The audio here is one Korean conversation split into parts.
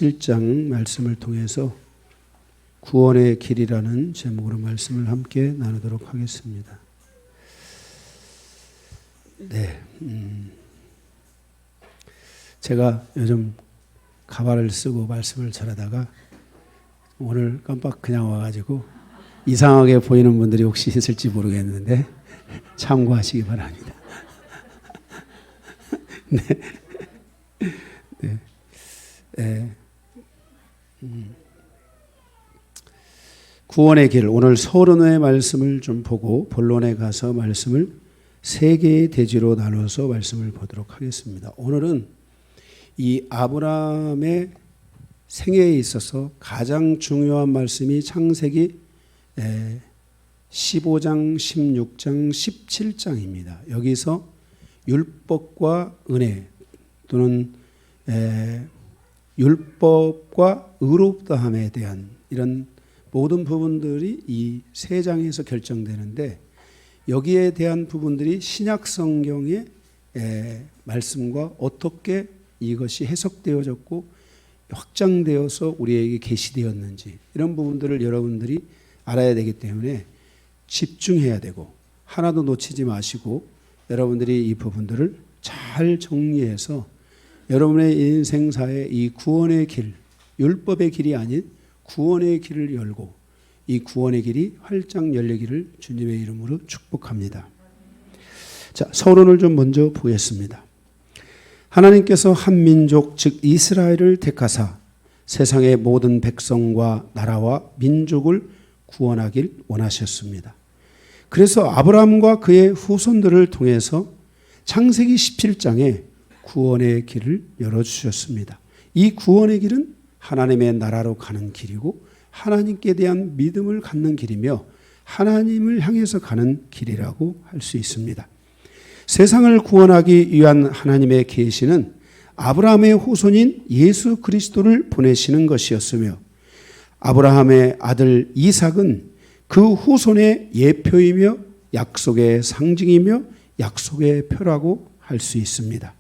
17장 말씀을 통해서 구원의 길이라는 제목으로 말씀을 함께 나누도록 하겠습니다. 네, 제가 요즘 가발을 쓰고 말씀을 전하다가 오늘 깜빡 그냥 와가지고 이상하게 보이는 분들이 혹시 있을지 모르겠는데 참고하시기 바랍니다. 네. 네. 네. 구원의 길, 오늘 서론의 말씀을 좀 보고 본론에 가서 말씀을 세 개의 대지로 나눠서 말씀을 보도록 하겠습니다. 오늘은 이 아브라함의 생애에 있어서 가장 중요한 말씀이 창세기 15장, 16장, 17장입니다. 여기서 율법과 은혜 또는 율법과 의롭다함에 대한 이런 모든 부분들이 이 세 장에서 결정되는데, 여기에 대한 부분들이 신약 성경의 말씀과 어떻게 이것이 해석되어졌고 확장되어서 우리에게 계시되었는지, 이런 부분들을 여러분들이 알아야 되기 때문에 집중해야 되고 하나도 놓치지 마시고 여러분들이 이 부분들을 잘 정리해서 여러분의 인생사에 이 구원의 길, 율법의 길이 아닌 구원의 길을 열고 이 구원의 길이 활짝 열리기를 주님의 이름으로 축복합니다. 자, 서론을 좀 먼저 보겠습니다. 하나님께서 한 민족 즉 이스라엘을 택하사 세상의 모든 백성과 나라와 민족을 구원하길 원하셨습니다. 그래서 아브라함과 그의 후손들을 통해서 창세기 17장에 구원의 길을 열어주셨습니다. 이 구원의 길은 하나님의 나라로 가는 길이고 하나님께 대한 믿음을 갖는 길이며 하나님을 향해서 가는 길이라고 할 수 있습니다. 세상을 구원하기 위한 하나님의 계시는 아브라함의 후손인 예수 그리스도를 보내시는 것이었으며, 아브라함의 아들 이삭은 그 후손의 예표이며 약속의 상징이며 약속의 표라고 할 수 있습니다.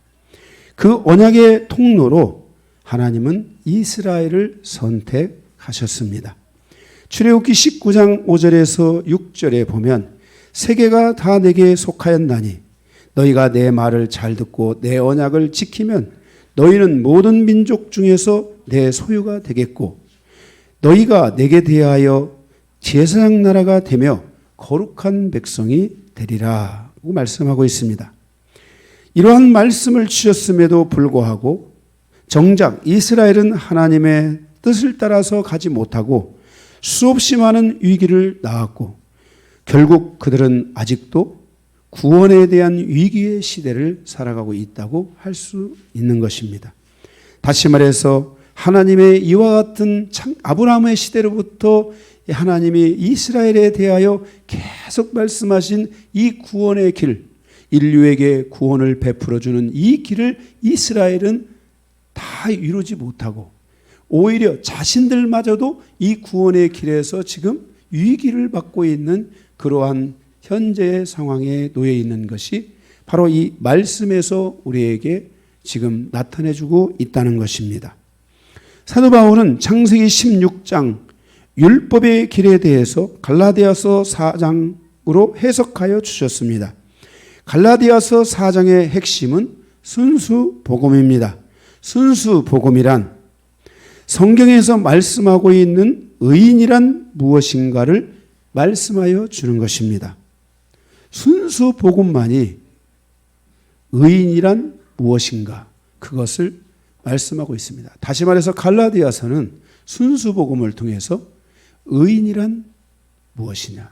그 언약의 통로로 하나님은 이스라엘을 선택하셨습니다. 출애굽기 19장 5절에서 6절에 보면 세계가 다 내게 속하였나니 너희가 내 말을 잘 듣고 내 언약을 지키면 너희는 모든 민족 중에서 내 소유가 되겠고 너희가 내게 대하여 제사장 나라가 되며 거룩한 백성이 되리라 고 말씀하고 있습니다. 이러한 말씀을 주셨음에도 불구하고 정작 이스라엘은 하나님의 뜻을 따라서 가지 못하고 수없이 많은 위기를 낳았고 결국 그들은 아직도 구원에 대한 위기의 시대를 살아가고 있다고 할 수 있는 것입니다. 다시 말해서 하나님의 이와 같은 아브라함의 시대로부터 하나님이 이스라엘에 대하여 계속 말씀하신 이 구원의 길, 인류에게 구원을 베풀어주는 이 길을 이스라엘은 다 이루지 못하고 오히려 자신들마저도 이 구원의 길에서 지금 위기를 받고 있는 그러한 현재의 상황에 놓여 있는 것이 바로 이 말씀에서 우리에게 지금 나타내주고 있다는 것입니다. 사도 바울은 창세기 16장 율법의 길에 대해서 갈라디아서 4장으로 해석하여 주셨습니다. 갈라디아서 4장의 핵심은 순수 복음입니다. 순수 복음이란 성경에서 말씀하고 있는 의인이란 무엇인가를 말씀하여 주는 것입니다. 순수 복음만이 의인이란 무엇인가, 그것을 말씀하고 있습니다. 다시 말해서 갈라디아서는 순수 복음을 통해서 의인이란 무엇이냐,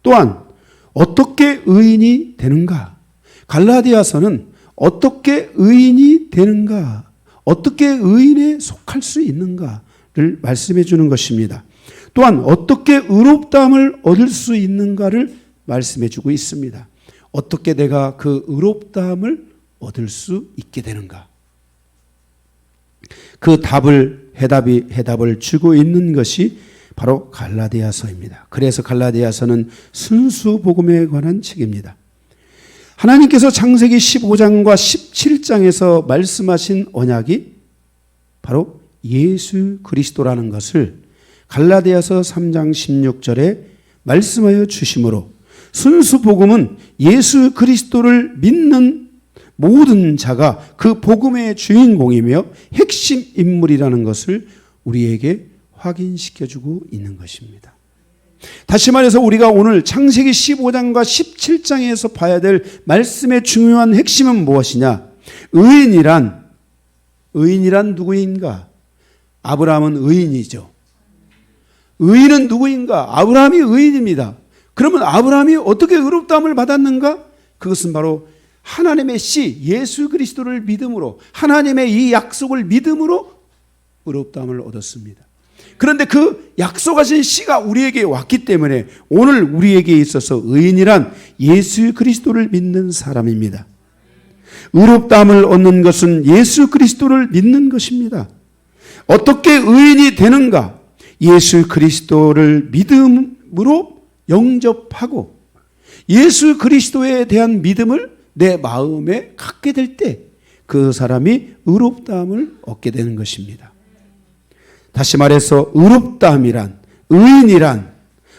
또한 어떻게 의인이 되는가, 갈라디아서는 어떻게 의인이 되는가, 어떻게 의인에 속할 수 있는가를 말씀해 주는 것입니다. 또한 어떻게 의롭다함을 얻을 수 있는가를 말씀해 주고 있습니다. 어떻게 내가 그 의롭다함을 얻을 수 있게 되는가, 그 해답을 주고 있는 것이 바로 갈라디아서입니다. 그래서 갈라디아서는 순수 복음에 관한 책입니다. 하나님께서 창세기 15장과 17장에서 말씀하신 언약이 바로 예수 그리스도라는 것을 갈라디아서 3장 16절에 말씀하여 주심으로 순수 복음은 예수 그리스도를 믿는 모든 자가 그 복음의 주인공이며 핵심 인물이라는 것을 우리에게 확인시켜주고 있는 것입니다. 다시 말해서 우리가 오늘 창세기 15장과 17장에서 봐야 될 말씀의 중요한 핵심은 무엇이냐? 의인이란 누구인가? 아브라함은 의인이죠. 의인은 누구인가? 아브라함이 의인입니다. 그러면 아브라함이 어떻게 의롭다함을 받았는가? 그것은 바로 하나님의 씨 예수 그리스도를 믿음으로, 하나님의 이 약속을 믿음으로 의롭다함을 얻었습니다. 그런데 그 약속하신 씨가 우리에게 왔기 때문에 오늘 우리에게 있어서 의인이란 예수 그리스도를 믿는 사람입니다. 의롭다함을 얻는 것은 예수 그리스도를 믿는 것입니다. 어떻게 의인이 되는가? 예수 그리스도를 믿음으로 영접하고 예수 그리스도에 대한 믿음을 내 마음에 갖게 될 때 그 사람이 의롭다함을 얻게 되는 것입니다. 다시 말해서 의롭다함이란, 의인이란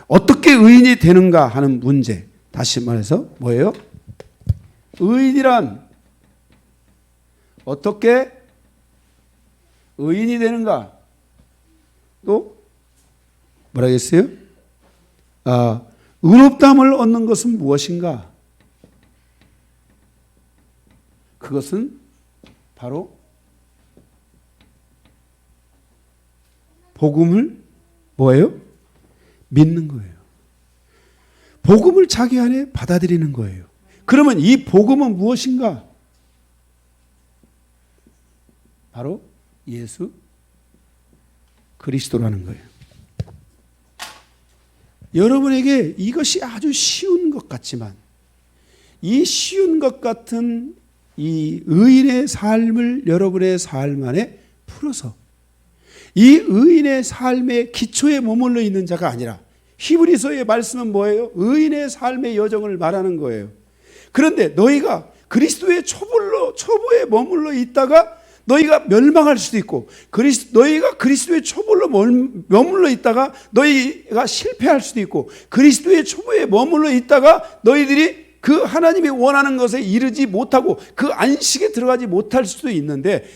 어떻게 의인이 되는가 하는 문제. 다시 말해서 뭐예요? 의인이란 어떻게 의인이 되는가? 또 뭐라 했어요? 의롭다함을 얻는 것은 무엇인가? 그것은 바로 복음을 뭐예요? 믿는 거예요. 복음을 자기 안에 받아들이는 거예요. 그러면 이 복음은 무엇인가? 바로 예수 그리스도라는 거예요. 여러분에게 이것이 아주 쉬운 것 같지만 이 쉬운 것 같은 이 의인의 삶을 여러분의 삶 안에 풀어서 이 의인의 삶의 기초에 머물러 있는 자가 아니라 히브리서의 말씀은 뭐예요? 의인의 삶의 여정을 말하는 거예요. 그런데 너희가 그리스도의 초보에 머물러 있다가 너희가 멸망할 수도 있고 너희가 그리스도의 초보로 머물러 있다가 너희가 실패할 수도 있고 그리스도의 초보에 머물러 있다가 너희들이 그 하나님이 원하는 것에 이르지 못하고 그 안식에 들어가지 못할 수도 있는데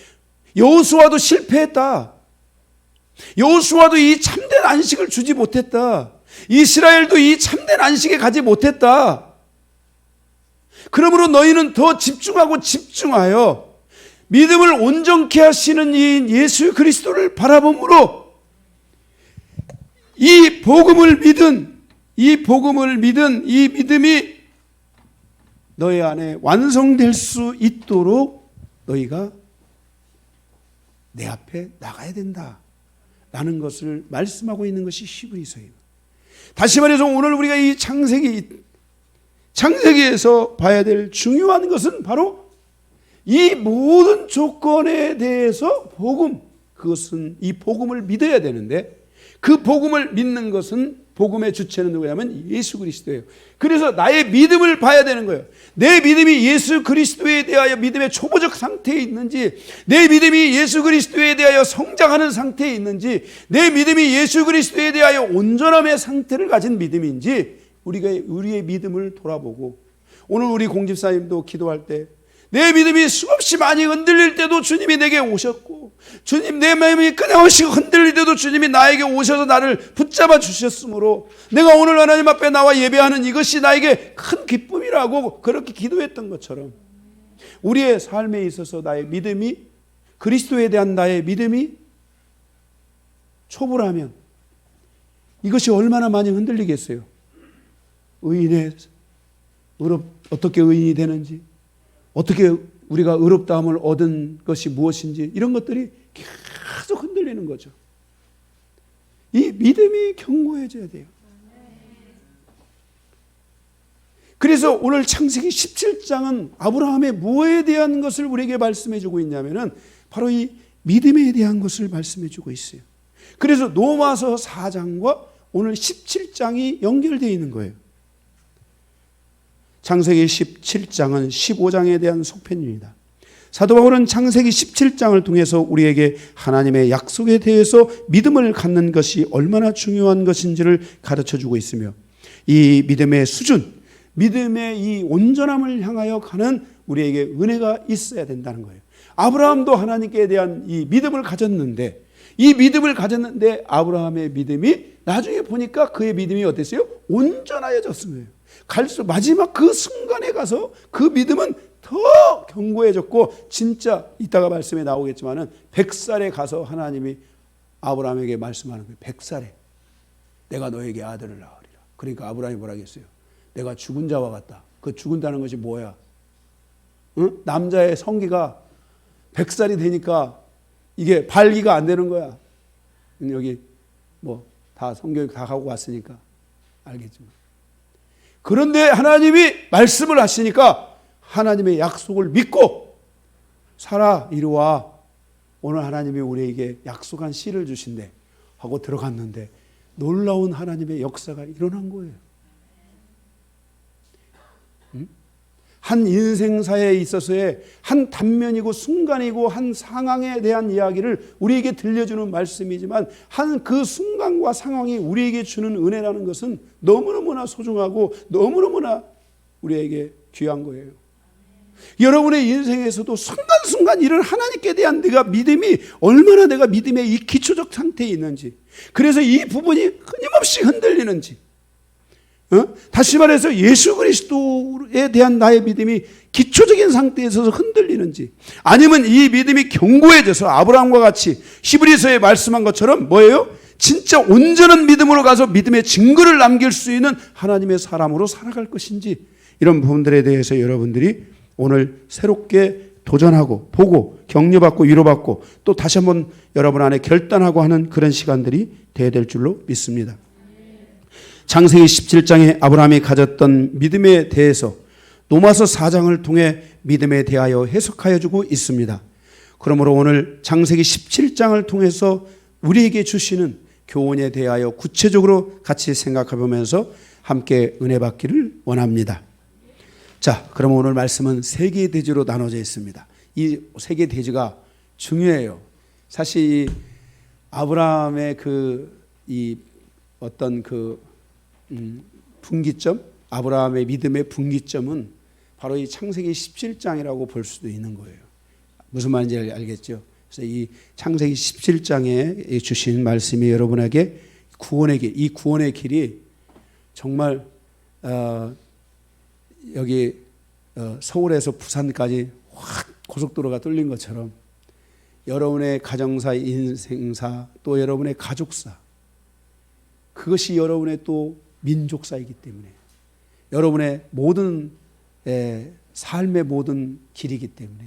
여호수아도 실패했다. 여호수아도 이 참된 안식을 주지 못했다. 이스라엘도 이 참된 안식에 가지 못했다. 그러므로 너희는 더 집중하고 집중하여 믿음을 온전케 하시는 이 예수 그리스도를 바라봄으로 이 복음을 믿은 이 믿음이 너희 안에 완성될 수 있도록 너희가 내 앞에 나가야 된다라는 것을 말씀하고 있는 것이 히브리서예요. 다시 말해서 오늘 우리가 이 창세기에서 봐야 될 중요한 것은 바로 이 모든 조건에 대해서 그것은 이 복음을 믿어야 되는데 그 복음을 믿는 것은 복음의 주체는 누구냐면 예수 그리스도예요. 그래서 나의 믿음을 봐야 되는 거예요. 내 믿음이 예수 그리스도에 대하여 믿음의 초보적 상태에 있는지, 내 믿음이 예수 그리스도에 대하여 성장하는 상태에 있는지, 내 믿음이 예수 그리스도에 대하여 온전함의 상태를 가진 믿음인지 우리의 믿음을 돌아보고, 오늘 우리 공집사님도 기도할 때 내 믿음이 수없이 많이 흔들릴 때도 주님이 내게 오셨고, 주님 내 마음이 끊임없이 흔들릴 때도 주님이 나에게 오셔서 나를 붙잡아 주셨으므로 내가 오늘 하나님 앞에 나와 예배하는 이것이 나에게 큰 기쁨이라고 그렇게 기도했던 것처럼 우리의 삶에 있어서 나의 믿음이, 그리스도에 대한 나의 믿음이 초보라면 이것이 얼마나 많이 흔들리겠어요. 어떻게 의인이 되는지, 어떻게 우리가 의롭다함을 얻은 것이 무엇인지, 이런 것들이 계속 흔들리는 거죠. 이 믿음이 견고해져야 돼요. 그래서 오늘 창세기 17장은 아브라함의 무엇에 대한 것을 우리에게 말씀해 주고 있냐면은 바로 이 믿음에 대한 것을 말씀해 주고 있어요. 그래서 로마서 4장과 오늘 17장이 연결되어 있는 거예요. 창세기 17장은 15장에 대한 속편입니다. 사도 바울은 창세기 17장을 통해서 우리에게 하나님의 약속에 대해서 믿음을 갖는 것이 얼마나 중요한 것인지를 가르쳐주고 있으며 이 믿음의 수준, 믿음의 이 온전함을 향하여 가는 우리에게 은혜가 있어야 된다는 거예요. 아브라함도 하나님께 대한 이 믿음을 가졌는데, 이 믿음을 가졌는데 아브라함의 믿음이 나중에 보니까 그의 믿음이 어땠어요? 온전하여졌은 거예요. 갈수록 마지막 그 순간에 가서 그 믿음은 더 견고해졌고, 진짜 이따가 말씀에 나오겠지만은 100살에 가서 하나님이 아브라함에게 말씀하는 거예요. 100살에 내가 너에게 아들을 낳으리라. 그러니까 아브라함이 뭐라 했어요? 내가 죽은 자와 같다. 그 죽은다는 것이 뭐야? 응? 남자의 성기가 100살이 되니까 이게 발기가 안 되는 거야. 여기 뭐 다 성경 다 하고 왔으니까 알겠지만. 그런데 하나님이 말씀을 하시니까 하나님의 약속을 믿고 살아 이리 와. 오늘 하나님이 우리에게 약속한 씨를 주신대 하고 들어갔는데 놀라운 하나님의 역사가 일어난 거예요. 한 인생사에 있어서의 한 단면이고 순간이고 한 상황에 대한 이야기를 우리에게 들려주는 말씀이지만, 한 그 순간과 상황이 우리에게 주는 은혜라는 것은 너무너무나 소중하고 너무너무나 우리에게 귀한 거예요. 여러분의 인생에서도 순간순간 이런 하나님께 대한 내가 믿음이 얼마나, 내가 믿음의 이 기초적 상태에 있는지, 그래서 이 부분이 끊임없이 흔들리는지, 다시 말해서 예수 그리스도에 대한 나의 믿음이 기초적인 상태에 있어서 흔들리는지, 아니면 이 믿음이 견고해져서 아브라함과 같이 히브리서에 말씀한 것처럼 뭐예요? 진짜 온전한 믿음으로 가서 믿음의 증거를 남길 수 있는 하나님의 사람으로 살아갈 것인지, 이런 부분들에 대해서 여러분들이 오늘 새롭게 도전하고 보고 격려받고 위로받고 또 다시 한번 여러분 안에 결단하고 하는 그런 시간들이 되어야 될 줄로 믿습니다. 창세기 17장에 아브라함이 가졌던 믿음에 대해서 로마서 4장을 통해 믿음에 대하여 해석하여 주고 있습니다. 그러므로 오늘 창세기 17장을 통해서 우리에게 주시는 교훈에 대하여 구체적으로 같이 생각해 보면서 함께 은혜 받기를 원합니다. 자, 그럼 오늘 말씀은 세 개의 대지로 나눠져 있습니다. 이 세 개의 대지가 중요해요. 사실 이 아브라함의 이 어떤 분기점, 아브라함의 믿음의 분기점은 바로 이 창세기 17장이라고 볼 수도 있는 거예요. 무슨 말인지 알겠죠? 그래서 이 창세기 17장에 주신 말씀이 여러분에게 구원의 길, 이 구원의 길이 정말 여기 서울에서 부산까지 확 고속도로가 뚫린 것처럼 여러분의 가정사, 인생사, 또 여러분의 가족사, 그것이 여러분의 또 민족사이기 때문에, 여러분의 모든 삶의 모든 길이기 때문에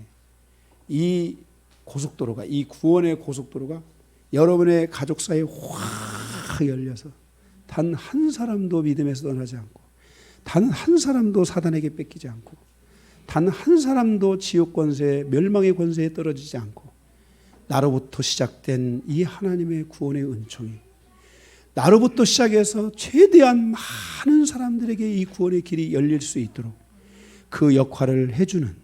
이 고속도로가, 이 구원의 고속도로가 여러분의 가족사에 확 열려서 단 한 사람도 믿음에서 떠나지 않고, 단 한 사람도 사단에게 뺏기지 않고, 단 한 사람도 지옥 권세, 멸망의 권세에 떨어지지 않고, 나로부터 시작된 이 하나님의 구원의 은총이 나로부터 시작해서 최대한 많은 사람들에게 이 구원의 길이 열릴 수 있도록 그 역할을 해주는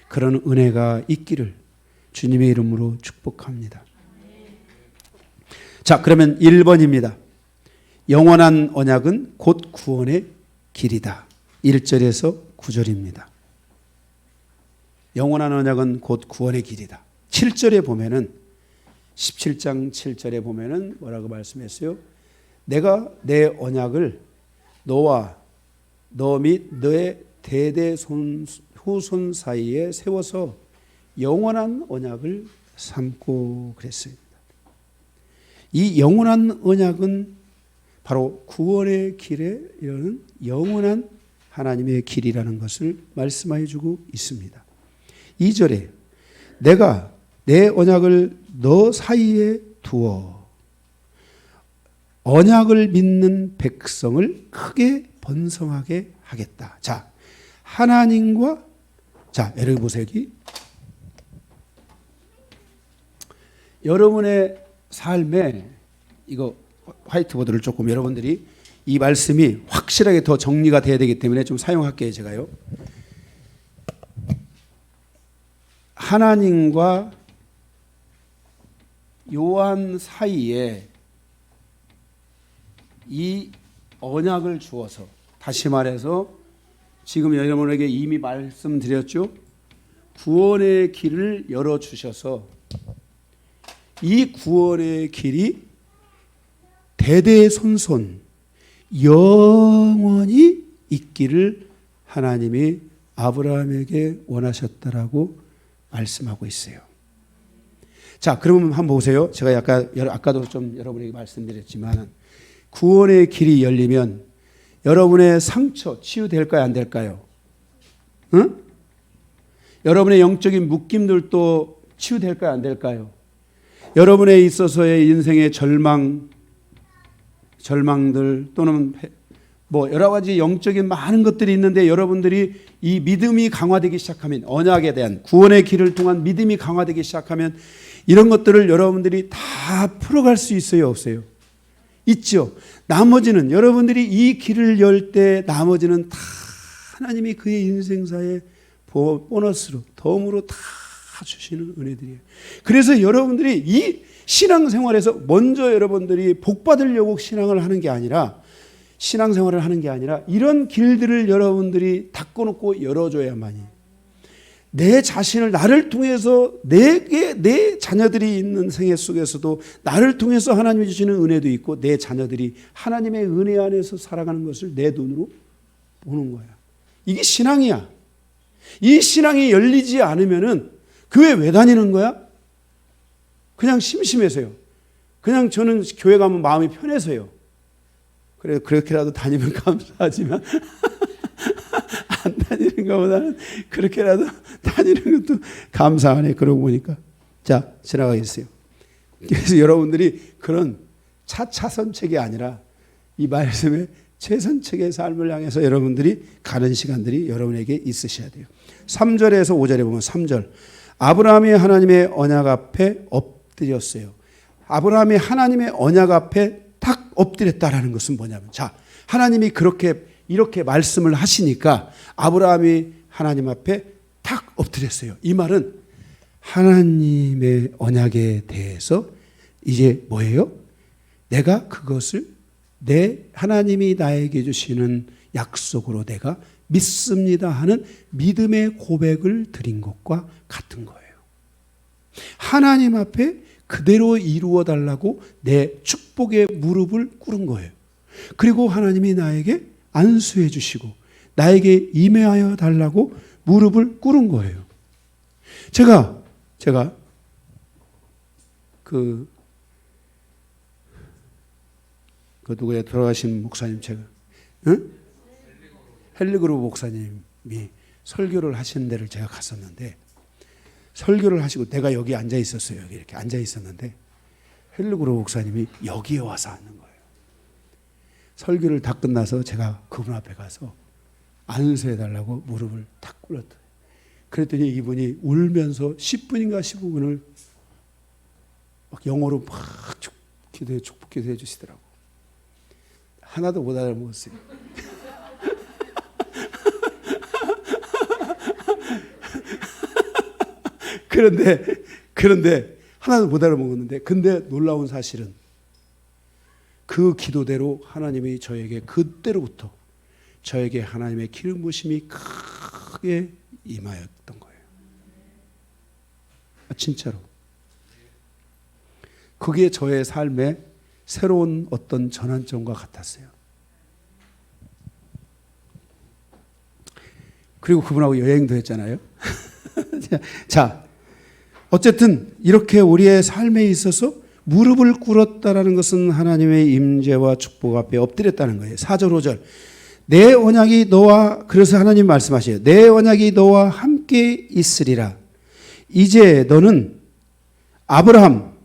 그런 은혜가 있기를 주님의 이름으로 축복합니다. 자, 그러면 1번입니다. 영원한 언약은 곧 구원의 길이다. 1절에서 9절입니다. 영원한 언약은 곧 구원의 길이다. 7절에 보면은, 17장 7절에 보면은 뭐라고 말씀했어요? 내가 내 언약을 너와 너 및 너의 대대 후손 사이에 세워서 영원한 언약을 삼고 그랬습니다. 이 영원한 언약은 바로 구원의 길에 이르는 영원한 하나님의 길이라는 것을 말씀해 주고 있습니다. 2절에 내가 내 언약을 너 사이에 두어 언약을 믿는 백성을 크게 번성하게 하겠다. 자, 하나님과, 자, 여러분 보세요. 여러분의 삶에 이거 화이트보드를 조금 여러분들이 이 말씀이 확실하게 더 정리가 돼야 되기 때문에 좀 사용할게요, 제가요. 하나님과 요한 사이에 이 언약을 주어서, 다시 말해서 지금 여러분에게 이미 말씀드렸죠. 구원의 길을 열어주셔서 이 구원의 길이 대대손손 영원히 있기를 하나님이 아브라함에게 원하셨다라고 말씀하고 있어요. 자, 그러면 한번 보세요. 제가 아까도 좀 여러분에게 말씀드렸지만 구원의 길이 열리면 여러분의 상처 치유될까요, 안 될까요? 응? 여러분의 영적인 묶임들도 치유될까요, 안 될까요? 여러분에 있어서의 인생의 절망들 또는 뭐 여러 가지 영적인 많은 것들이 있는데 여러분들이 이 믿음이 강화되기 시작하면, 언약에 대한 구원의 길을 통한 믿음이 강화되기 시작하면 이런 것들을 여러분들이 다 풀어갈 수 있어요, 없어요? 있죠. 나머지는 여러분들이 이 길을 열 때 나머지는 다 하나님이 그의 인생사에 보너스로 덤으로 다 주시는 은혜들이에요. 그래서 여러분들이 이 신앙생활에서 먼저 여러분들이 복 받으려고 신앙을 하는 게 아니라, 신앙생활을 하는 게 아니라 이런 길들을 여러분들이 닫고놓고 열어줘야만이 내 자신을, 나를 통해서 내 자녀들이 있는 생애 속에서도 나를 통해서 하나님이 주시는 은혜도 있고 내 자녀들이 하나님의 은혜 안에서 살아가는 것을 내 눈으로 보는 거야. 이게 신앙이야. 이 신앙이 열리지 않으면은 교회 왜 다니는 거야? 그냥 심심해서요. 그냥 저는 교회 가면 마음이 편해서요. 그래, 그렇게라도 다니면 감사하지만 안 다니는 것보다는 그렇게라도 다니는 것도 감사하네. 그러고 보니까. 자, 지나가겠어요. 그래서 여러분들이 그런 차선책이 아니라 이 말씀의 최선책의 삶을 향해서 여러분들이 가는 시간들이 여러분에게 있으셔야 돼요. 3절에서 5절에 보면 3절. 아브라함이 하나님의 언약 앞에 엎드렸어요. 아브라함이 하나님의 언약 앞에 딱 엎드렸다라는 것은 뭐냐면, 자, 하나님이 이렇게 말씀을 하시니까 아브라함이 하나님 앞에 딱 엎드렸어요. 이 말은 하나님의 언약에 대해서 이제 뭐예요? 내가 그것을 하나님이 나에게 주시는 약속으로 내가 믿습니다 하는 믿음의 고백을 드린 것과 같은 거예요. 하나님 앞에 그대로 이루어 달라고 내 축복의 무릎을 꿇은 거예요. 그리고 하나님이 나에게 안수해 주시고 나에게 임하여 달라고 무릎을 꿇은 거예요. 제가 그 누구야, 돌아가신 목사님, 헬리그룹 목사님이 설교를 하시는 데를 제가 갔었는데, 설교를 하시고 내가 여기 앉아 있었어요. 여기 이렇게 앉아 있었는데 헬리그룹 목사님이 여기에 와서 앉는 거예요. 설교를 다 끝나서 제가 그분 앞에 가서 안수해 달라고 무릎을 탁 꿇었더니, 그랬더니 이분이 울면서 10분인가 15분을 막 영어로 막 축복 기도해 주시더라고. 하나도 못 알아먹었어요. 그런데 하나도 못 알아먹었는데, 근데 놀라운 사실은 그 기도대로 하나님이 저에게 그때로부터 저에게 하나님의 기름 부으심이 크게 임하였던 거예요. 진짜로. 그게 저의 삶의 새로운 어떤 전환점과 같았어요. 그리고 그분하고 여행도 했잖아요. 자, 어쨌든 이렇게 우리의 삶에 있어서 무릎을 꿇었다라는 것은 하나님의 임재와 축복 앞에 엎드렸다는 거예요. 4절 5절. 내 언약이 너와, 그래서 하나님 말씀하셔요. 내 언약이 너와 함께 있으리라. 이제 너는 아브라함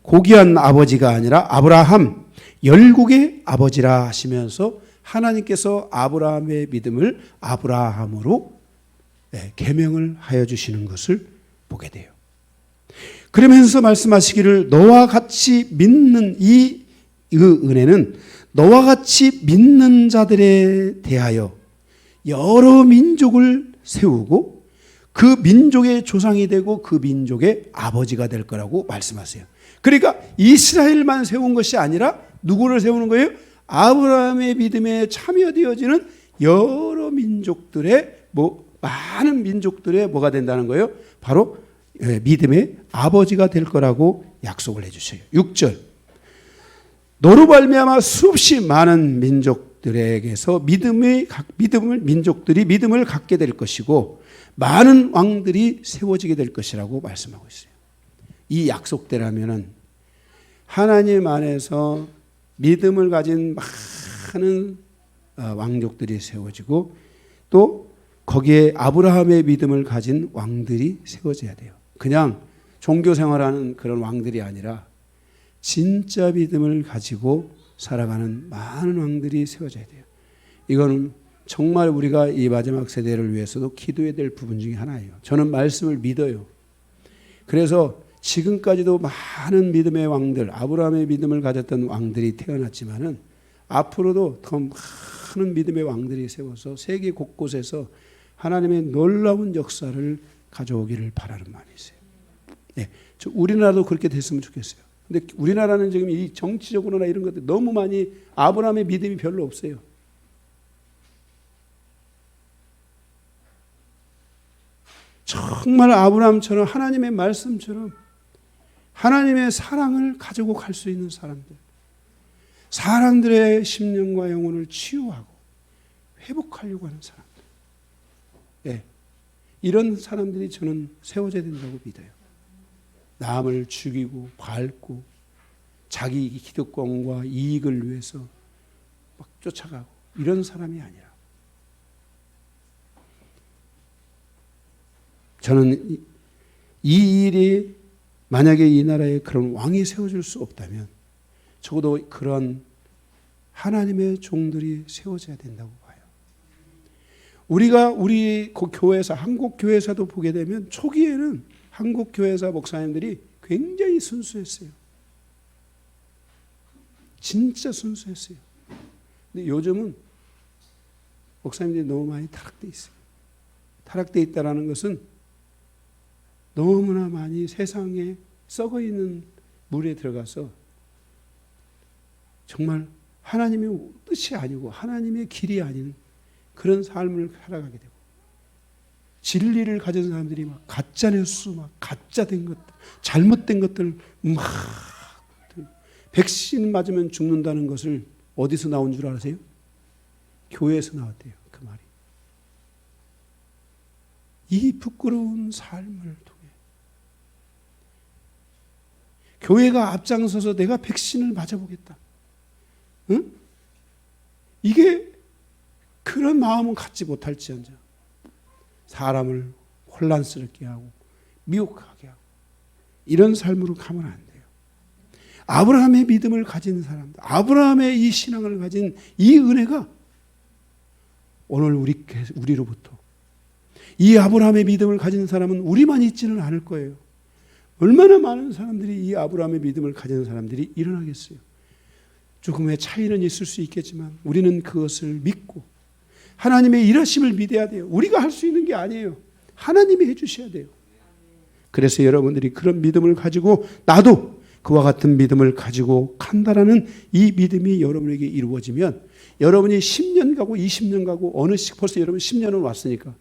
고귀한 아버지가 아니라 아브라함 열국의 아버지라 하시면서 하나님께서 아브라함의 믿음을 아브라함으로 계명을 하여 주시는 것을 보게 돼요. 그러면서 말씀하시기를 너와 같이 믿는 이 은혜는 너와 같이 믿는 자들에 대하여 여러 민족을 세우고 그 민족의 조상이 되고 그 민족의 아버지가 될 거라고 말씀하세요. 그러니까 이스라엘만 세운 것이 아니라 누구를 세우는 거예요? 아브라함의 믿음에 참여되어지는 여러 민족들의 많은 민족들의 뭐가 된다는 거예요? 바로 믿음의 아버지가 될 거라고 약속을 해주셔요. 6절 너로 말미암아 수없이 많은 민족들에게서 민족들이 믿음을 갖게 될 것이고 많은 왕들이 세워지게 될 것이라고 말씀하고 있어요. 이 약속대라면은 하나님 안에서 믿음을 가진 많은 왕족들이 세워지고 또 거기에 아브라함의 믿음을 가진 왕들이 세워져야 돼요. 그냥 종교 생활하는 그런 왕들이 아니라 진짜 믿음을 가지고 살아가는 많은 왕들이 세워져야 돼요. 이거는 정말 우리가 이 마지막 세대를 위해서도 기도해야 될 부분 중에 하나예요. 저는 말씀을 믿어요. 그래서 지금까지도 많은 믿음의 왕들, 아브라함의 믿음을 가졌던 왕들이 태어났지만은 앞으로도 더 많은 믿음의 왕들이 세워서 세계 곳곳에서 하나님의 놀라운 역사를 가져오기를 바라는 마음이 있어요. 네, 우리나라도 그렇게 됐으면 좋겠어요. 근데 우리나라는 지금 이 정치적으로나 이런 것들 너무 많이 아브라함의 믿음이 별로 없어요. 정말 아브라함처럼 하나님의 말씀처럼 하나님의 사랑을 가지고 갈 수 있는 사람들, 사람들의 심령과 영혼을 치유하고 회복하려고 하는 사람들, 네, 이런 사람들이 저는 세워져야 된다고 믿어요. 남을 죽이고 밟고 자기 기득권과 이익을 위해서 막 쫓아가고 이런 사람이 아니라 저는 이 일이 만약에 이 나라에 그런 왕이 세워질 수 없다면 적어도 그런 하나님의 종들이 세워져야 된다고 봐요. 우리가 우리 교회에서 한국 교회에서도 보게 되면 초기에는 한국 교회사 목사님들이 굉장히 순수했어요. 진짜 순수했어요. 근데 요즘은 목사님들이 너무 많이 타락돼 있어요. 타락돼 있다라는 것은 너무나 많이 세상에 썩어 있는 물에 들어가서 정말 하나님의 뜻이 아니고 하나님의 길이 아닌 그런 삶을 살아가게 되고 진리를 가진 사람들이 막 가짜 뉴스, 막 가짜된 것들, 잘못된 것들 막 백신 맞으면 죽는다는 것을 어디서 나온 줄 아세요? 교회에서 나왔대요. 그 말이. 이 부끄러운 삶을 통해 교회가 앞장서서 내가 백신을 맞아보겠다. 응? 이게 그런 마음은 갖지 못할지언정 사람을 혼란스럽게 하고 미혹하게 하고 이런 삶으로 가면 안 돼요. 아브라함의 믿음을 가진 사람들, 아브라함의 이 신앙을 가진 이 은혜가 오늘 우리로부터 이 아브라함의 믿음을 가진 사람은 우리만 있지는 않을 거예요. 얼마나 많은 사람들이 이 아브라함의 믿음을 가진 사람들이 일어나겠어요. 조금의 차이는 있을 수 있겠지만 우리는 그것을 믿고 하나님의 일하심을 믿어야 돼요. 우리가 할 수 있는 게 아니에요. 하나님이 해주셔야 돼요. 그래서 여러분들이 그런 믿음을 가지고 나도 그와 같은 믿음을 가지고 간다라는 이 믿음이 여러분에게 이루어지면 여러분이 10년 가고 20년 가고 벌써 여러분 10년은 왔으니까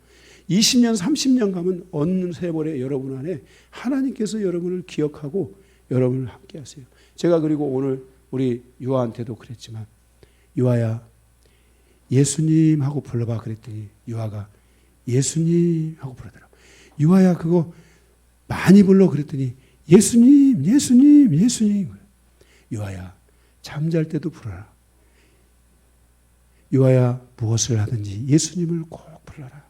20년 30년 가면 어느 세월에 여러분 안에 하나님께서 여러분을 기억하고 여러분을 함께 하세요. 제가 그리고 오늘 우리 유아한테도 그랬지만 유아야 예수님 하고 불러봐 그랬더니 유아가 예수님 하고 부르더라고. 유아야 그거 많이 불러 그랬더니 예수님 예수님 예수님. 유아야 잠잘 때도 불러라. 유아야 무엇을 하든지 예수님을 꼭 불러라.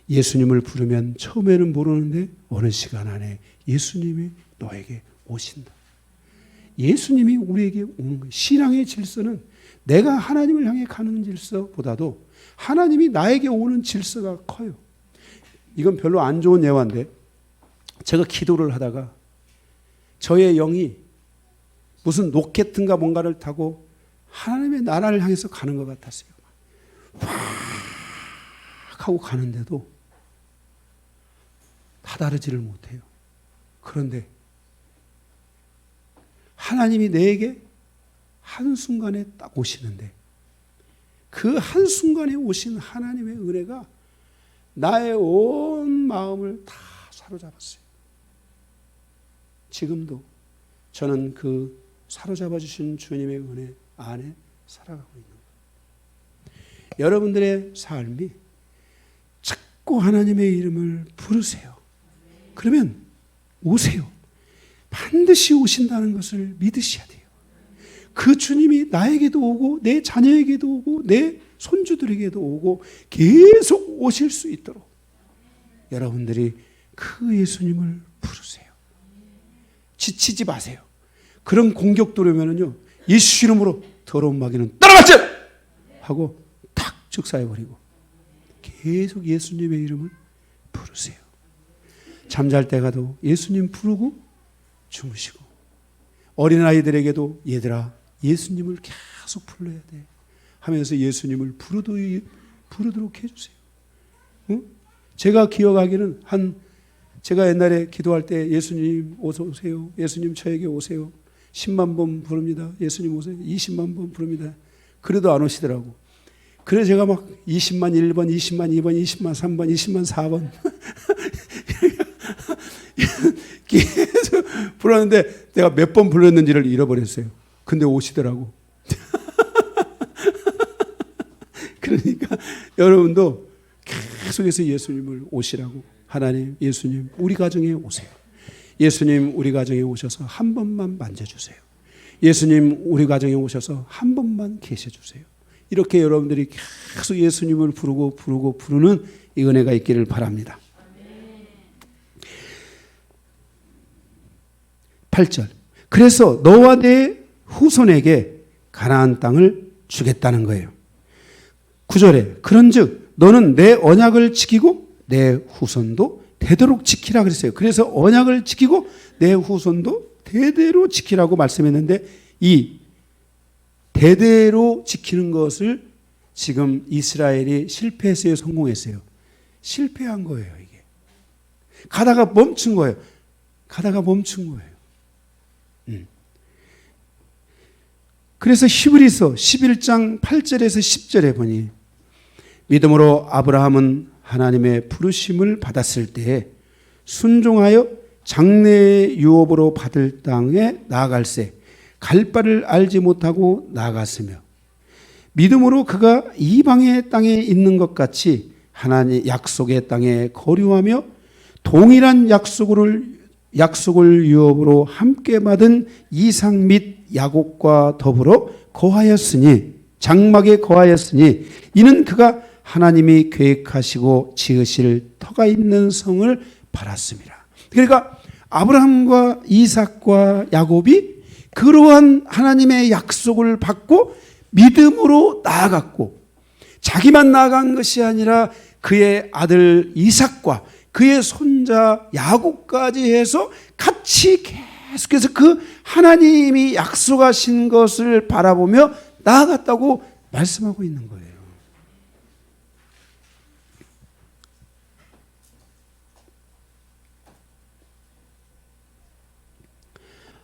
예수님을 부르면 처음에는 모르는데 어느 시간 안에 예수님이 너에게 오신다. 예수님이 우리에게 오는 거예요. 신앙의 질서는 내가 하나님을 향해 가는 질서보다도 하나님이 나에게 오는 질서가 커요. 이건 별로 안 좋은 예화인데 제가 기도를 하다가 저의 영이 무슨 로켓인가 뭔가를 타고 하나님의 나라를 향해서 가는 것 같았어요. 확 하고 가는데도 다다르지를 못해요. 그런데 하나님이 내게 한순간에 딱 오시는데 그 한순간에 오신 하나님의 은혜가 나의 온 마음을 다 사로잡았어요. 지금도 저는 그 사로잡아 주신 주님의 은혜 안에 살아가고 있는 거예요. 여러분들의 삶이 자꾸 하나님의 이름을 부르세요. 그러면 오세요. 반드시 오신다는 것을 믿으셔야 돼요. 그 주님이 나에게도 오고 내 자녀에게도 오고 내 손주들에게도 오고 계속 오실 수 있도록 여러분들이 그 예수님을 부르세요. 지치지 마세요. 그런 공격 들어오면요 예수 이름으로 더러운 마귀는 따라갔지 하고 탁 즉사해버리고 계속 예수님의 이름을 부르세요. 잠잘 때 가도 예수님 부르고 주무시고 어린아이들에게도 얘들아 예수님을 계속 불러야 돼 하면서 예수님을 부르도록 해주세요. 응? 제가 기억하기는 제가 옛날에 기도할 때 예수님 오세요. 예수님 저에게 오세요. 10만 번 부릅니다. 예수님 오세요. 20만 번 부릅니다. 그래도 안 오시더라고. 그래서 제가 막 20만 1번, 20만 2번, 20만 3번, 20만 4번 계속 불렀는데 내가 몇 번 불렀는지를 잃어버렸어요. 근데 오시더라고. 그러니까 여러분도 계속해서 예수님을 오시라고. 하나님, 예수님, 우리 가정에 오세요. 예수님, 우리 가정에 오셔서 한 번만 만져주세요. 예수님, 우리 가정에 오셔서 한 번만 계셔주세요. 이렇게 여러분들이 계속 예수님을 부르는 이 은혜가 있기를 바랍니다. 8절. 그래서 너와 내 후손에게 가나안 땅을 주겠다는 거예요. 9절에 그런즉 너는 내 언약을 지키고 내 후손도 대대로 지키라 그랬어요. 그래서 언약을 지키고 내 후손도 대대로 지키라고 말씀했는데 이 대대로 지키는 것을 지금 이스라엘이 실패했어요, 성공했어요? 실패한 거예요, 이게. 가다가 멈춘 거예요. 그래서 히브리서 11장 8절에서 10절에 보니 믿음으로 아브라함은 하나님의 부르심을 받았을 때에 순종하여 장래 유업으로 받을 땅에 나아갈새 갈 바를 알지 못하고 나아갔으며 믿음으로 그가 이방의 땅에 있는 것 같이 하나님 약속의 땅에 거류하며 동일한 약속을 유업으로 함께 받은 이삭 및 야곱과 더불어 거하였으니 장막에 거하였으니 이는 그가 하나님이 계획하시고 지으실 터가 있는 성을 바랐습니다. 그러니까 아브라함과 이삭과 야곱이 그러한 하나님의 약속을 받고 믿음으로 나아갔고 자기만 나아간 것이 아니라 그의 아들 이삭과 그의 손자 야곱까지 해서 같이 계속해서 그 하나님이 약속하신 것을 바라보며 나아갔다고 말씀하고 있는 거예요.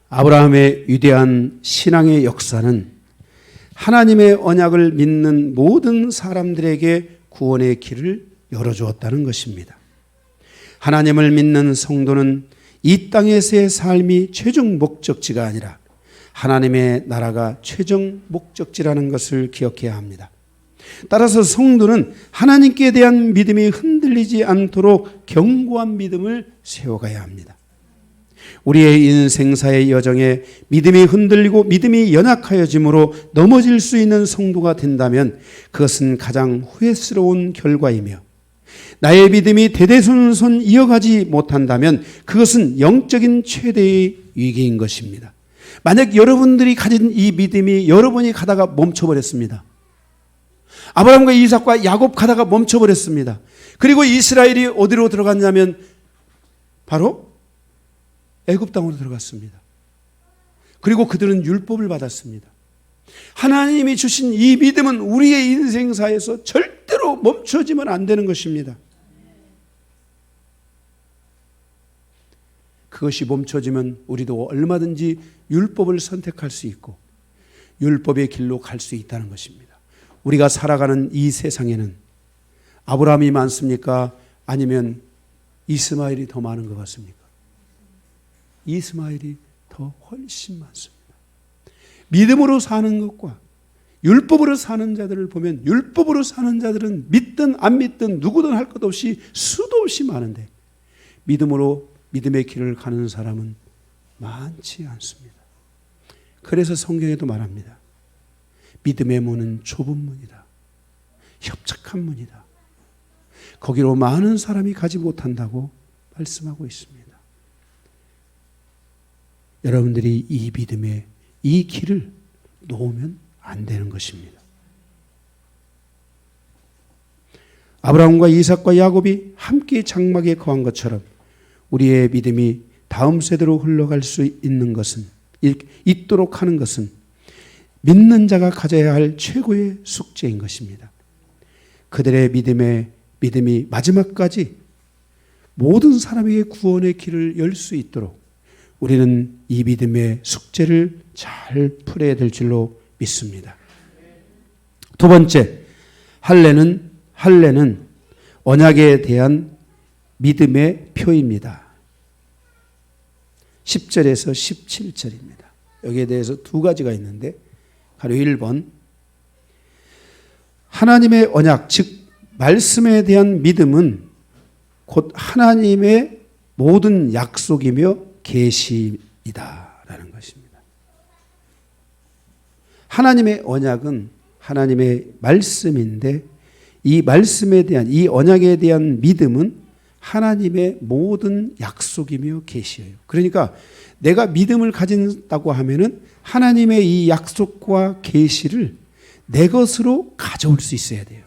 아브라함의 위대한 신앙의 역사는 하나님의 언약을 믿는 모든 사람들에게 구원의 길을 열어주었다는 것입니다. 하나님을 믿는 성도는 이 땅에서의 삶이 최종 목적지가 아니라 하나님의 나라가 최종 목적지라는 것을 기억해야 합니다. 따라서 성도는 하나님께 대한 믿음이 흔들리지 않도록 견고한 믿음을 세워가야 합니다. 우리의 인생사의 여정에 믿음이 흔들리고 믿음이 연약하여짐으로 넘어질 수 있는 성도가 된다면 그것은 가장 후회스러운 결과이며 나의 믿음이 대대손손 이어가지 못한다면 그것은 영적인 최대의 위기인 것입니다. 만약 여러분들이 가진 이 믿음이 여러분이 가다가 멈춰버렸습니다. 아브라함과 이삭과 야곱 가다가 멈춰버렸습니다. 그리고 이스라엘이 어디로 들어갔냐면 바로 애굽 땅으로 들어갔습니다. 그리고 그들은 율법을 받았습니다. 하나님이 주신 이 믿음은 우리의 인생사에서 절대로 멈춰지면 안 되는 것입니다. 그것이 멈춰지면 우리도 얼마든지 율법을 선택할 수 있고 율법의 길로 갈 수 있다는 것입니다. 우리가 살아가는 이 세상에는 아브라함이 많습니까? 아니면 이스마엘이 더 많은 것 같습니까? 이스마엘이 더 훨씬 많습니다. 믿음으로 사는 것과 율법으로 사는 자들을 보면 율법으로 사는 자들은 믿든 안 믿든 누구든 할 것 없이 수도 없이 많은데 믿음으로 믿음의 길을 가는 사람은 많지 않습니다. 그래서 성경에도 말합니다. 믿음의 문은 좁은 문이다. 협착한 문이다. 거기로 많은 사람이 가지 못한다고 말씀하고 있습니다. 여러분들이 이 믿음의 이 길을 놓으면 안 되는 것입니다. 아브라함과 이삭과 야곱이 함께 장막에 거한 것처럼 우리의 믿음이 다음 세대로 흘러갈 수 있는 것은, 있도록 하는 것은 믿는 자가 가져야 할 최고의 숙제인 것입니다. 그들의 믿음이 마지막까지 모든 사람에게 구원의 길을 열 수 있도록 우리는 이 믿음의 숙제를 잘 풀어야 될 줄로 믿습니다. 두 번째, 할례는 언약에 대한 믿음의 표입니다. 10절에서 17절입니다. 여기에 대해서 두 가지가 있는데 바로 1번, 하나님의 언약, 즉 말씀에 대한 믿음은 곧 하나님의 모든 약속이며 계시이다라는 것입니다. 하나님의 언약은 하나님의 말씀인데 이 말씀에 대한, 이 언약에 대한 믿음은 하나님의 모든 약속이며 계시예요. 그러니까 내가 믿음을 가진다고 하면은 하나님의 이 약속과 계시를 내 것으로 가져올 수 있어야 돼요.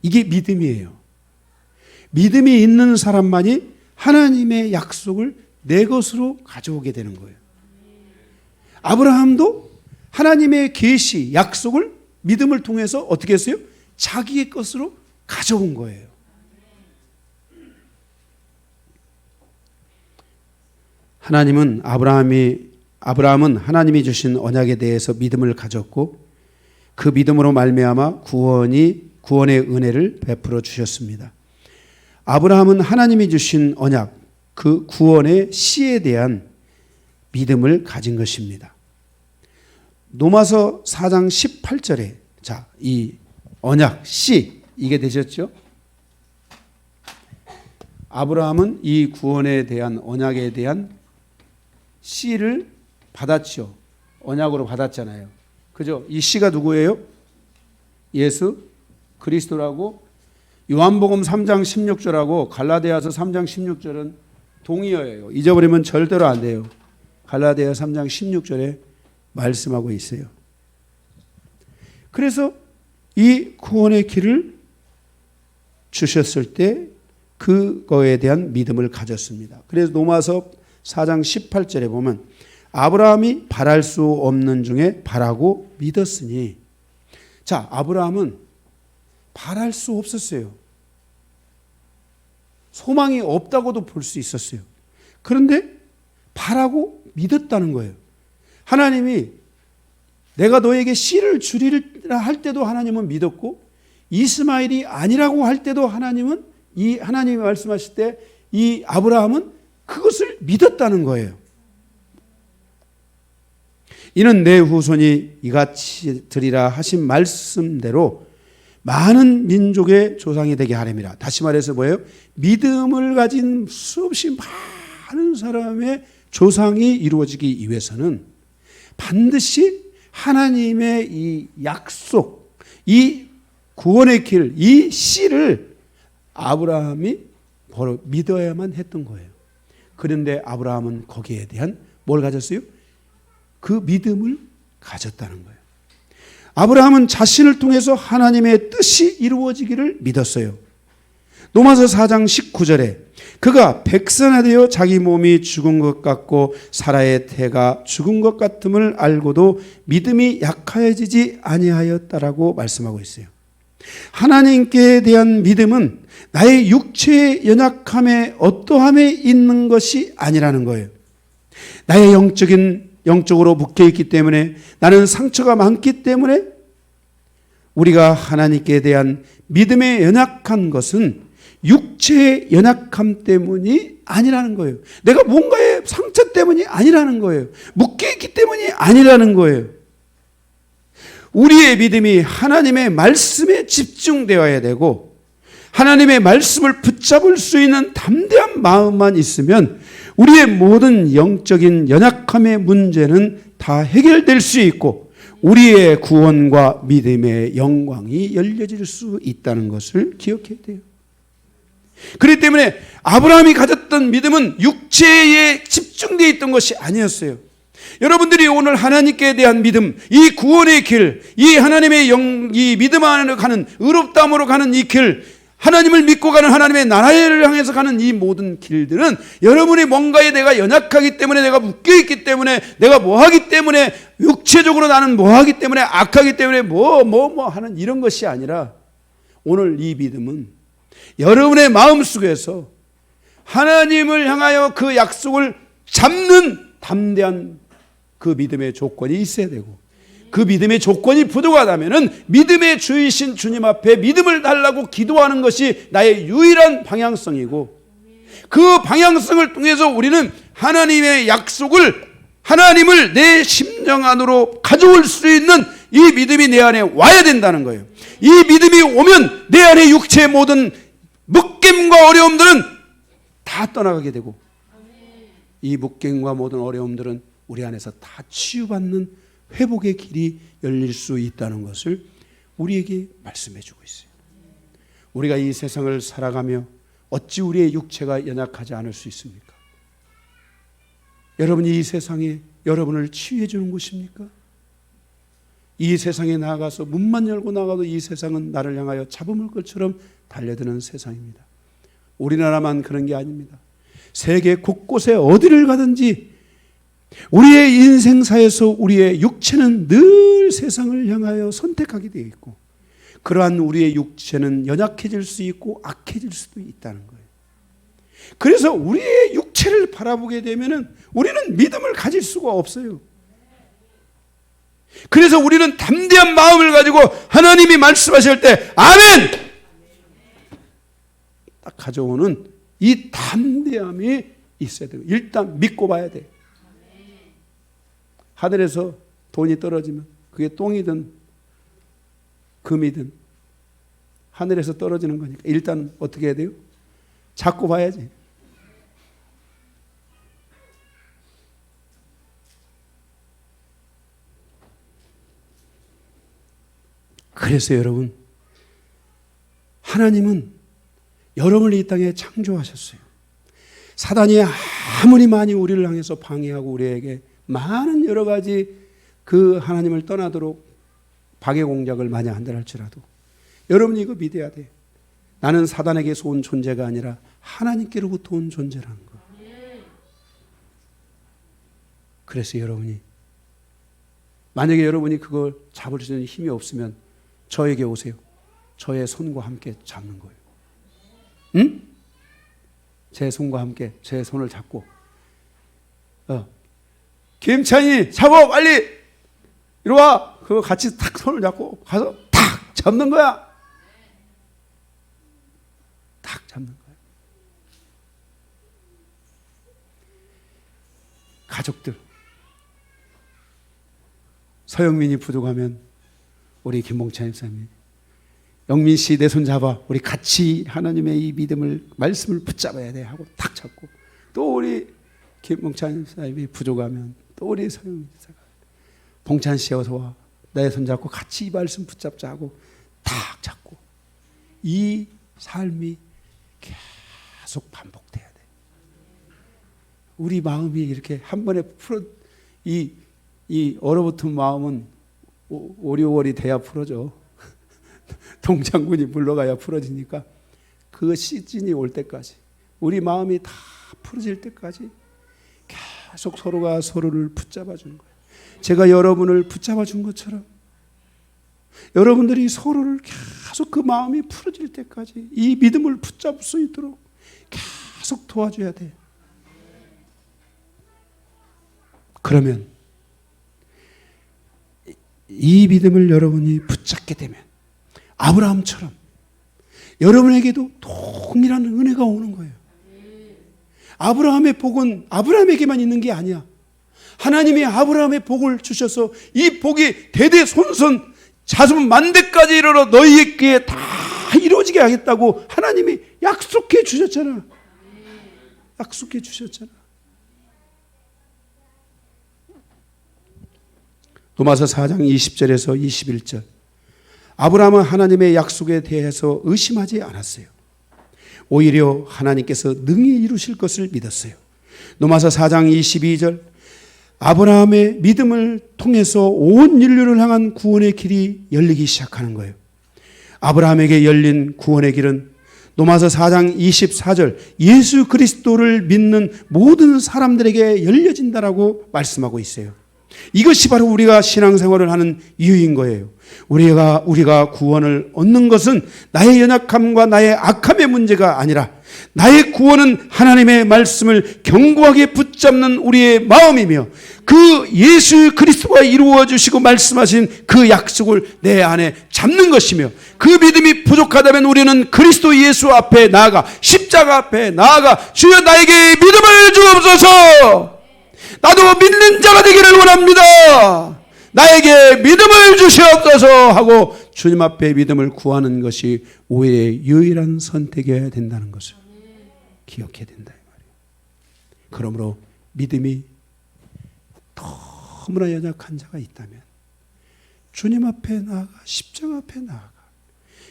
이게 믿음이에요. 믿음이 있는 사람만이 하나님의 약속을 내 것으로 가져오게 되는 거예요. 아브라함도 하나님의 계시, 약속을 믿음을 통해서 어떻게 했어요? 자기의 것으로 가져온 거예요. 아브라함은 하나님이 주신 언약에 대해서 믿음을 가졌고 그 믿음으로 말미암아 구원의 은혜를 베풀어 주셨습니다. 아브라함은 하나님이 주신 언약, 그 구원의 씨에 대한 믿음을 가진 것입니다. 로마서 4장 18절에 이 언약, 씨, 이게 되셨죠? 아브라함은 이 구원에 대한 언약에 대한 씨를 받았죠. 언약으로 받았잖아요. 그죠? 이 씨가 누구예요? 예수 그리스도라고 요한복음 3장 16절하고 갈라디아서 3장 16절은 동의어예요. 잊어버리면 절대로 안 돼요. 갈라디아 3장 16절에 말씀하고 있어요. 그래서 이 구원의 길을 주셨을 때 그거에 대한 믿음을 가졌습니다. 그래서 로마서 4장 18절에 보면 아브라함이 바랄 수 없는 중에 바라고 믿었으니, 아브라함은 바랄 수 없었어요. 소망이 없다고도 볼 수 있었어요. 그런데 바라고 믿었다는 거예요. 하나님이 내가 너에게 씨를 주리라 할 때도 하나님은 믿었고, 이스마엘이 아니라고 할 때도 하나님이 말씀하실 때 이 아브라함은 그것을 믿었다는 거예요. 이는 내 후손이 이같이 되리라 하신 말씀대로 많은 민족의 조상이 되게 하려니라. 다시 말해서 뭐예요? 믿음을 가진 수없이 많은 사람의 조상이 이루어지기 위해서는 반드시 하나님의 이 약속, 이 구원의 길, 이 씨를 아브라함이 바로 믿어야만 했던 거예요. 그런데 아브라함은 거기에 대한 뭘 가졌어요? 그 믿음을 가졌다는 거예요. 아브라함은 자신을 통해서 하나님의 뜻이 이루어지기를 믿었어요. 로마서 4장 19절에 그가 백선하되어 자기 몸이 죽은 것 같고 사라의 태가 죽은 것 같음을 알고도 믿음이 약해지지 아니하였다라고 말씀하고 있어요. 하나님께 대한 믿음은 나의 육체의 연약함에 어떠함에 있는 것이 아니라는 거예요. 나의 영적으로 묶여있기 때문에, 나는 상처가 많기 때문에 우리가 하나님께 대한 믿음에 연약한 것은 육체의 연약함 때문이 아니라는 거예요. 내가 뭔가의 상처 때문이 아니라는 거예요. 묶여있기 때문이 아니라는 거예요. 우리의 믿음이 하나님의 말씀에 집중되어야 되고, 하나님의 말씀을 붙잡을 수 있는 담대한 마음만 있으면 우리의 모든 영적인 연약함의 문제는 다 해결될 수 있고, 우리의 구원과 믿음의 영광이 열려질 수 있다는 것을 기억해야 돼요. 그렇기 때문에 아브라함이 가졌던 믿음은 육체에 집중되어 있던 것이 아니었어요. 여러분들이 오늘 하나님께 대한 믿음, 이 구원의 길, 이 하나님의 이 믿음 안으로 가는, 의롭다함으로 가는 이 길, 하나님을 믿고 가는 하나님의 나라를 향해서 가는 이 모든 길들은 여러분이 뭔가에 내가 연약하기 때문에, 내가 묶여있기 때문에, 내가 뭐하기 때문에, 육체적으로 나는 뭐하기 때문에, 악하기 때문에 하는 이런 것이 아니라, 오늘 이 믿음은 여러분의 마음속에서 하나님을 향하여 그 약속을 잡는 담대한 그 믿음의 조건이 있어야 되고, 그 믿음의 조건이 부족하다면 믿음의 주이신 주님 앞에 믿음을 달라고 기도하는 것이 나의 유일한 방향성이고, 그 방향성을 통해서 우리는 하나님의 약속을, 하나님을 내 심령 안으로 가져올 수 있는 이 믿음이 내 안에 와야 된다는 거예요. 이 믿음이 오면 내 안에 육체의 모든 묶임과 어려움들은 다 떠나가게 되고, 이 묶임과 모든 어려움들은 우리 안에서 다 치유받는 회복의 길이 열릴 수 있다는 것을 우리에게 말씀해 주고 있어요. 우리가 이 세상을 살아가며 어찌 우리의 육체가 연약하지 않을 수 있습니까? 여러분이 이 세상에 여러분을 치유해 주는 곳입니까? 이 세상에 나가서 문만 열고 나가도 이 세상은 나를 향하여 잡아먹을 것처럼 달려드는 세상입니다. 우리나라만 그런 게 아닙니다. 세계 곳곳에 어디를 가든지 우리의 인생사에서 우리의 육체는 늘 세상을 향하여 선택하게 되어 있고, 그러한 우리의 육체는 연약해질 수 있고 악해질 수도 있다는 거예요. 그래서 우리의 육체를 바라보게 되면 우리는 믿음을 가질 수가 없어요. 그래서 우리는 담대한 마음을 가지고 하나님이 말씀하실 때 아멘! 딱 가져오는 이 담대함이 있어야 돼요. 일단 믿고 봐야 돼요. 하늘에서 돈이 떨어지면 그게 똥이든 금이든 하늘에서 떨어지는 거니까 일단 어떻게 해야 돼요? 잡고 봐야지. 그래서 여러분, 하나님은 여러분을 이 땅에 창조하셨어요. 사단이 아무리 많이 우리를 향해서 방해하고 우리에게 많은 여러 가지 그 하나님을 떠나도록 박해 공작을 많이 한다 할지라도 여러분이 이거 믿어야 돼. 나는 사단에게서 온 존재가 아니라 하나님께로부터 온 존재라는 거. 그래서 여러분이 만약에 여러분이 그걸 잡을 수 있는 힘이 없으면 저에게 오세요. 저의 손과 함께 잡는 거예요. 응? 제 손과 함께 제 손을 잡고 김찬이 잡아 빨리 이리 와. 그거 같이 탁 손을 잡고 가서 탁 잡는 거야. 탁 잡는 거야. 가족들, 서영민이 부족하면 우리 김봉찬 집사님이 영민 씨 내 손 잡아. 우리 같이 하나님의 이 믿음을 말씀을 붙잡아야 돼 하고 탁 잡고, 또 우리 김봉찬 집사님이 부족하면 또 우리 서영민 집사가 봉찬 씨 어서 와. 내 손 잡고 같이 이 말씀 붙잡자 하고 탁 잡고, 이 삶이 계속 반복돼야 돼. 우리 마음이 이렇게 한 번에 이 얼어붙은 마음은 5, 6월이 돼야 풀어져. 동장군이 물러가야 풀어지니까 그 시즌이 올 때까지, 우리 마음이 다 풀어질 때까지 계속 서로가 서로를 붙잡아 주는 거예요. 제가 여러분을 붙잡아 준 것처럼 여러분들이 서로를 계속 그 마음이 풀어질 때까지 이 믿음을 붙잡을 수 있도록 계속 도와줘야 돼요. 그러면 이 믿음을 여러분이 붙잡게 되면 아브라함처럼 여러분에게도 동일한 은혜가 오는 거예요. 아브라함의 복은 아브라함에게만 있는 게 아니야. 하나님이 아브라함의 복을 주셔서 이 복이 대대손손 자손 만대까지 이르러 너희에게 다 이루어지게 하겠다고 하나님이 약속해 주셨잖아. 약속해 주셨잖아. 로마서 4장 20절에서 21절. 아브라함은 하나님의 약속에 대해서 의심하지 않았어요. 오히려 하나님께서 능히 이루실 것을 믿었어요. 로마서 4장 22절. 아브라함의 믿음을 통해서 온 인류를 향한 구원의 길이 열리기 시작하는 거예요. 아브라함에게 열린 구원의 길은 로마서 4장 24절 예수 그리스도를 믿는 모든 사람들에게 열려진다라고 말씀하고 있어요. 이것이 바로 우리가 신앙생활을 하는 이유인 거예요. 우리가 구원을 얻는 것은 나의 연약함과 나의 악함의 문제가 아니라 나의 구원은 하나님의 말씀을 견고하게 붙잡는 우리의 마음이며 그 예수 그리스도가 이루어 주시고 말씀하신 그 약속을 내 안에 잡는 것이며 그 믿음이 부족하다면 우리는 그리스도 예수 앞에 나아가 십자가 앞에 나아가 주여 나에게 믿음을 주옵소서. 나도 믿는 자가 되기를 원합니다. 나에게 믿음을 주시옵소서 하고 주님 앞에 믿음을 구하는 것이 우리의 유일한 선택이어야 된다는 것을 기억해야 된다 이 말이에요. 그러므로 믿음이 너무나 연약한 자가 있다면 주님 앞에 나아가 십자가 앞에 나아가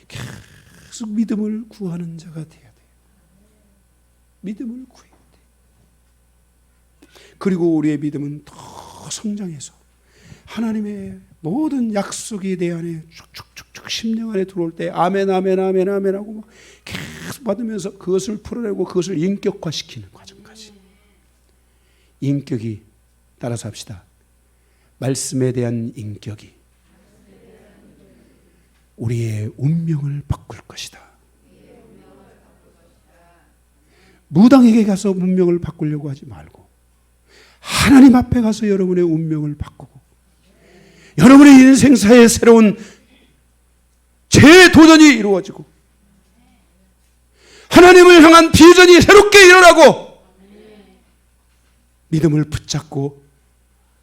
계속 믿음을 구하는 자가 되어야 돼요. 믿음을 구해야 돼요. 그리고 우리의 믿음은 더 성장해서 하나님의 모든 약속이 내 안에 쭉쭉쭉쭉 심령 안에 들어올 때 아멘 아멘 아멘 아멘 하고 막 계속 받으면서 그것을 풀어내고 그것을 인격화시키는 과정까지. 인격이 따라서 합시다. 말씀에 대한 인격이 우리의 운명을 바꿀 것이다. 무당에게 가서 운명을 바꾸려고 하지 말고 하나님 앞에 가서 여러분의 운명을 바꾸고 여러분의 인생사의 새로운 재도전이 이루어지고 하나님을 향한 비전이 새롭게 일어나고 믿음을 붙잡고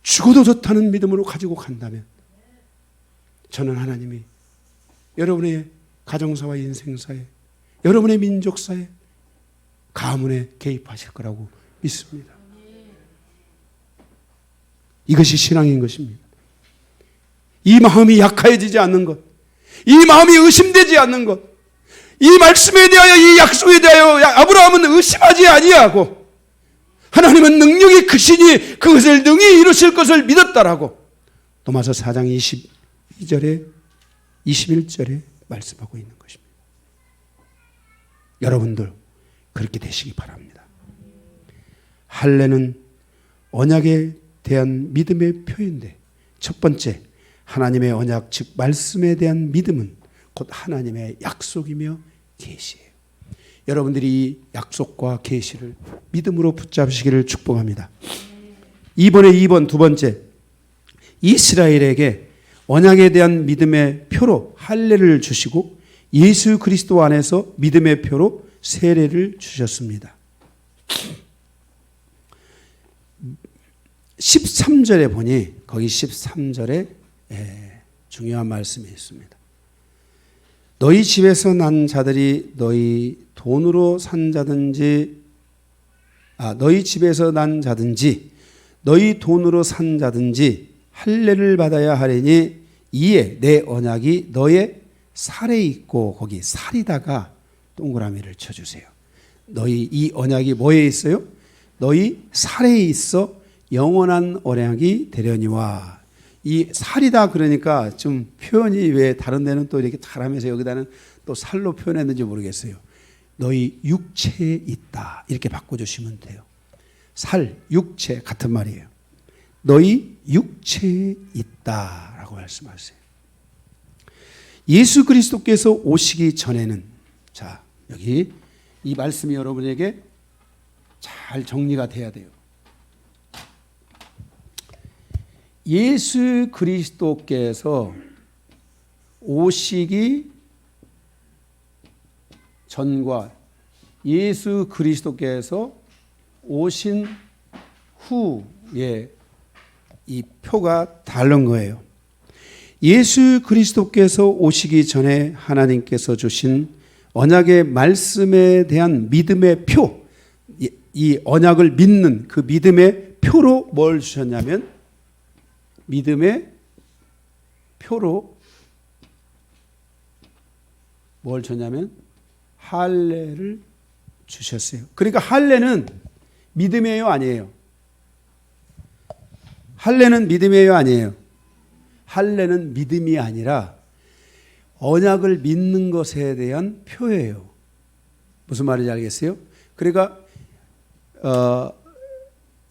죽어도 좋다는 믿음으로 가지고 간다면 저는 하나님이 여러분의 가정사와 인생사에 여러분의 민족사에 가문에 개입하실 거라고 믿습니다. 이것이 신앙인 것입니다. 이 마음이 약해지지 않는 것, 이 마음이 의심되지 않는 것, 이 말씀에 대하여 이 약속에 대하여 아브라함은 의심하지 아니하고 하나님은 능력이 크시니 그것을 능히 이루실 것을 믿었다라고 로마서 4장 22절에 21절에 말씀하고 있는 것입니다. 여러분들 그렇게 되시기 바랍니다. 할례는 언약에 대한 믿음의 표현인데 첫 번째 하나님의 언약 즉 말씀에 대한 믿음은 곧 하나님의 약속이며 계시예요. 여러분들이 이 약속과 계시를 믿음으로 붙잡으시기를 축복합니다. 2번 두 번째 이스라엘에게 언약에 대한 믿음의 표로 할례를 주시고 예수 그리스도 안에서 믿음의 표로 세례를 주셨습니다. 13절에 보니 거기 13절에 중요한 말씀이 있습니다. 너희 집에서 난 자들이 너희 돈으로 산 자든지 너희 집에서 난 자든지 너희 돈으로 산 자든지 할례를 받아야 하리니 이에 내 언약이 너의 살에 있고 거기 살이다가 동그라미를 쳐주세요. 너희 이 언약이 뭐에 있어요? 너희 살에 있어 영원한 언약이 되려니와. 이 살이다 그러니까 좀 표현이 왜 다른 데는 또 이렇게 잘하면서 여기다는 또 살로 표현했는지 모르겠어요. 너희 육체에 있다 이렇게 바꿔주시면 돼요. 살, 육체 같은 말이에요. 너희 육체에 있다라고 말씀하세요. 예수 그리스도께서 오시기 전에는, 자, 여기 이 말씀이 여러분에게 잘 정리가 돼야 돼요. 예수 그리스도께서 오시기 전과 예수 그리스도께서 오신 후에 이 표가 다른 거예요. 예수 그리스도께서 오시기 전에 하나님께서 주신 언약의 말씀에 대한 믿음의 표, 이 언약을 믿는 그 믿음의 표로 뭘 주셨냐면, 믿음의 표로 뭘 주셨냐면 할례를 주셨어요. 그러니까 할례는 믿음이에요, 아니에요? 할례는 믿음이에요, 아니에요? 할례는 믿음이 아니라 언약을 믿는 것에 대한 표예요. 무슨 말인지 알겠어요? 그러니까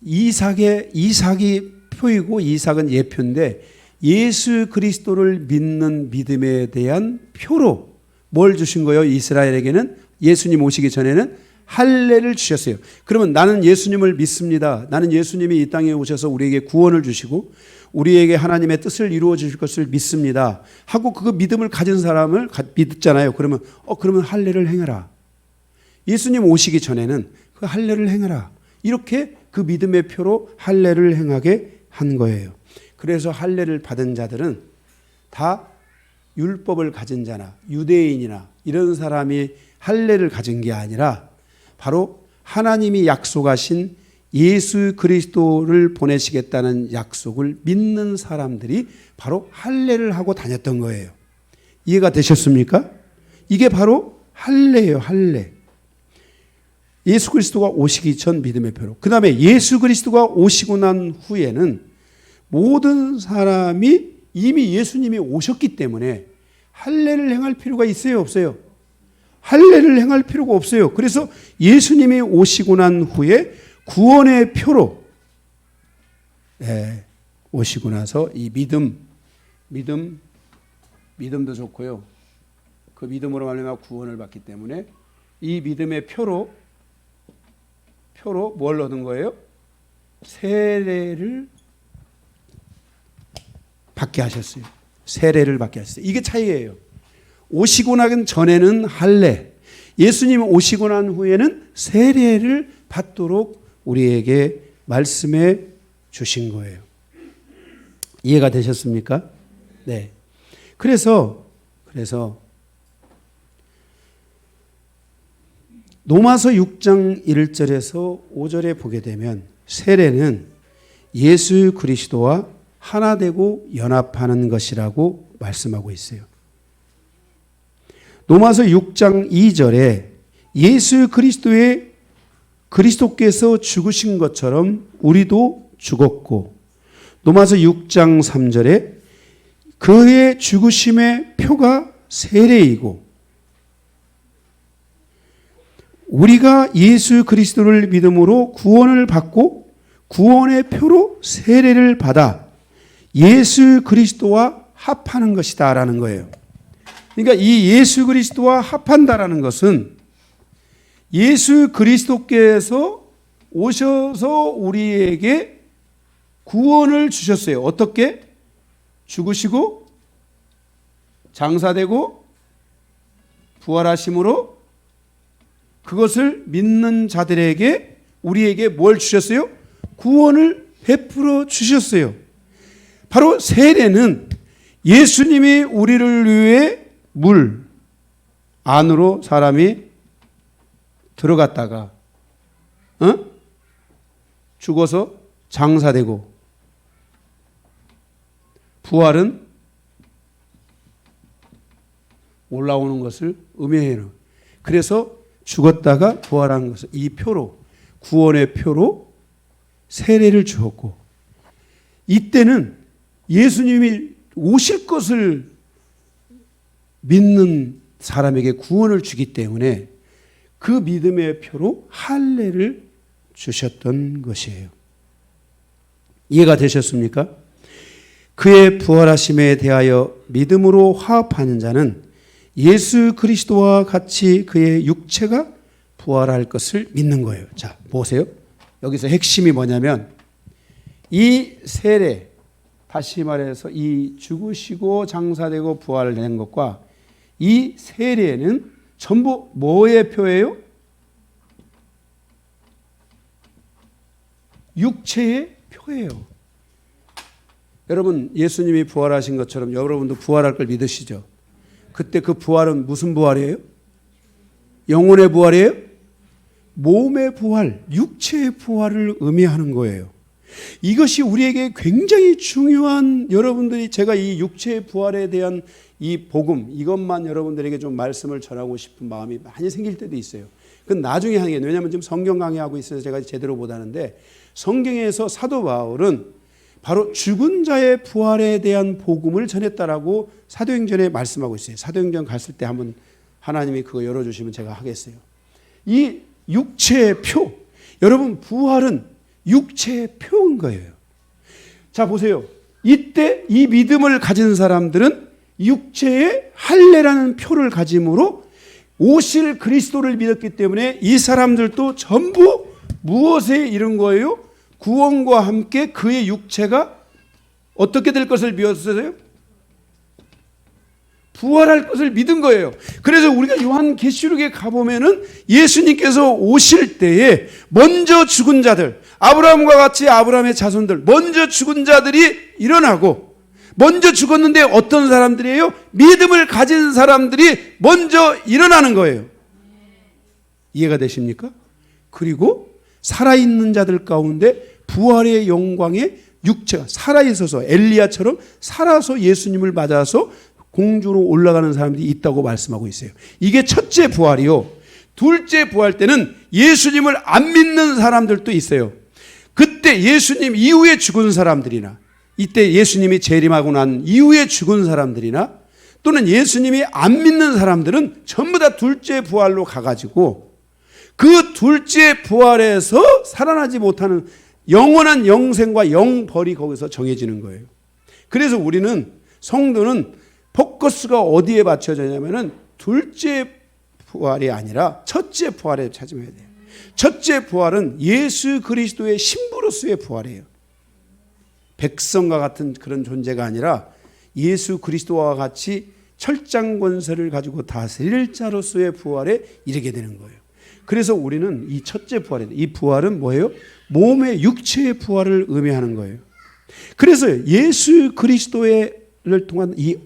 이삭이 표이고 이삭은 예표인데, 예수 그리스도를 믿는 믿음에 대한 표로 뭘 주신 거예요? 이스라엘에게는 예수님 오시기 전에는 할례를 주셨어요. 그러면 나는 예수님을 믿습니다. 나는 예수님이 이 땅에 오셔서 우리에게 구원을 주시고 우리에게 하나님의 뜻을 이루어 주실 것을 믿습니다 하고 그 믿음을 가진 사람을 믿잖아요. 그러면 할례를 행해라. 예수님 오시기 전에는 그 할례를 행해라. 이렇게 그 믿음의 표로 할례를 행하게 한 거예요. 그래서 할례를 받은 자들은 다 율법을 가진 자나 유대인이나 이런 사람이 할례를 가진 게 아니라 바로 하나님이 약속하신 예수 그리스도를 보내시겠다는 약속을 믿는 사람들이 바로 할례를 하고 다녔던 거예요. 이해가 되셨습니까? 이게 바로 할례예요, 할례. 예수 그리스도가 오시기 전 믿음의 표로. 그 다음에 예수 그리스도가 오시고 난 후에는 모든 사람이 이미 예수님이 오셨기 때문에 할례를 행할 필요가 있어요, 없어요? 할례를 행할 필요가 없어요. 그래서 예수님이 오시고 난 후에 구원의 표로 오시고 나서 이 믿음도 좋고요. 그 믿음으로 말미암아 구원을 받기 때문에 이 믿음의 표로 뭘 얻은 거예요? 세례를 받게 하셨어요. 세례를 받게 하셨어요. 이게 차이예요. 오시고 나긴 전에는 할례, 예수님 오시고 난 후에는 세례를 받도록 우리에게 말씀해 주신 거예요. 이해가 되셨습니까? 네. 그래서 로마서 6장 1절에서 5절에 보게 되면 세례는 예수 그리스도와 하나 되고 연합하는 것이라고 말씀하고 있어요. 로마서 6장 2절에 예수 그리스도께서 죽으신 것처럼 우리도 죽었고, 로마서 6장 3절에 그의 죽으심의 표가 세례이고, 우리가 예수 그리스도를 믿음으로 구원을 받고 구원의 표로 세례를 받아 예수 그리스도와 합하는 것이다라는 거예요. 그러니까 이 예수 그리스도와 합한다라는 것은 예수 그리스도께서 오셔서 우리에게 구원을 주셨어요. 어떻게? 죽으시고 장사되고 부활하심으로 그것을 믿는 자들에게 우리에게 뭘 주셨어요? 구원을 베풀어 주셨어요. 바로 세례는 예수님이 우리를 위해 물 안으로 사람이 들어갔다가 죽어서 장사되고, 부활은 올라오는 것을 의미해요. 그래서 죽었다가 부활한 것을 이 표로, 구원의 표로 세례를 주었고, 이때는 예수님이 오실 것을 믿는 사람에게 구원을 주기 때문에 그 믿음의 표로 할례를 주셨던 것이에요. 이해가 되셨습니까? 그의 부활하심에 대하여 믿음으로 화합하는 자는 예수 그리스도와 같이 그의 육체가 부활할 것을 믿는 거예요. 자, 보세요. 여기서 핵심이 뭐냐면 이 세례, 다시 말해서 이 죽으시고 장사되고 부활된 것과 이 세례는 전부 뭐의 표예요? 육체의 표예요. 여러분, 예수님이 부활하신 것처럼 여러분도 부활할 걸 믿으시죠? 그때 그 부활은 무슨 부활이에요? 영혼의 부활이에요? 몸의 부활, 육체의 부활을 의미하는 거예요. 이것이 우리에게 굉장히 중요한, 여러분들이 제가 이 육체의 부활에 대한 이 복음, 이것만 여러분들에게 좀 말씀을 전하고 싶은 마음이 많이 생길 때도 있어요. 그건 나중에 하는 게, 왜냐하면 지금 성경 강의하고 있어서 제가 제대로 못 하는데, 성경에서 사도 바울은 바로 죽은 자의 부활에 대한 복음을 전했다라고 사도행전에 말씀하고 있어요. 사도행전 갔을 때 한번 하나님이 그거 열어주시면 제가 하겠어요. 이 육체의 표, 여러분 부활은 육체의 표인 거예요. 자, 보세요. 이때 이 믿음을 가진 사람들은 육체의 할례라는 표를 가짐으로 오실 그리스도를 믿었기 때문에 이 사람들도 전부 무엇에 이른 거예요? 구원과 함께 그의 육체가 어떻게 될 것을 믿었어요? 부활할 것을 믿은 거예요. 그래서 우리가 요한계시록에 가보면은 예수님께서 오실 때에 먼저 죽은 자들, 아브라함과 같이 아브라함의 자손들, 먼저 죽은 자들이 일어나고, 먼저 죽었는데 어떤 사람들이에요? 믿음을 가진 사람들이 먼저 일어나는 거예요. 이해가 되십니까? 그리고 살아있는 자들 가운데 부활의 영광의 육체가 살아있어서 엘리야처럼 살아서 예수님을 맞아서 공주로 올라가는 사람들이 있다고 말씀하고 있어요. 이게 첫째 부활이요. 둘째 부활 때는 예수님을 안 믿는 사람들도 있어요. 그때 예수님 이후에 죽은 사람들이나, 이때 예수님이 재림하고 난 이후에 죽은 사람들이나, 또는 예수님이 안 믿는 사람들은 전부 다 둘째 부활로 가가지고 그 둘째 부활에서 살아나지 못하는 영원한 영생과 영벌이 거기서 정해지는 거예요. 그래서 우리는, 성도는 포커스가 어디에 맞춰지냐면은 둘째 부활이 아니라 첫째 부활에 찾으면 돼요. 첫째 부활은 예수 그리스도의 신부로서의 부활이에요. 백성과 같은 그런 존재가 아니라 예수 그리스도와 같이 철장 권세를 가지고 다스릴 자로서의 부활에 이르게 되는 거예요. 그래서 우리는 이 첫째 부활에, 이 부활은 뭐예요? 몸의 육체의 부활을 의미하는 거예요. 그래서 예수 그리스도를 통한 이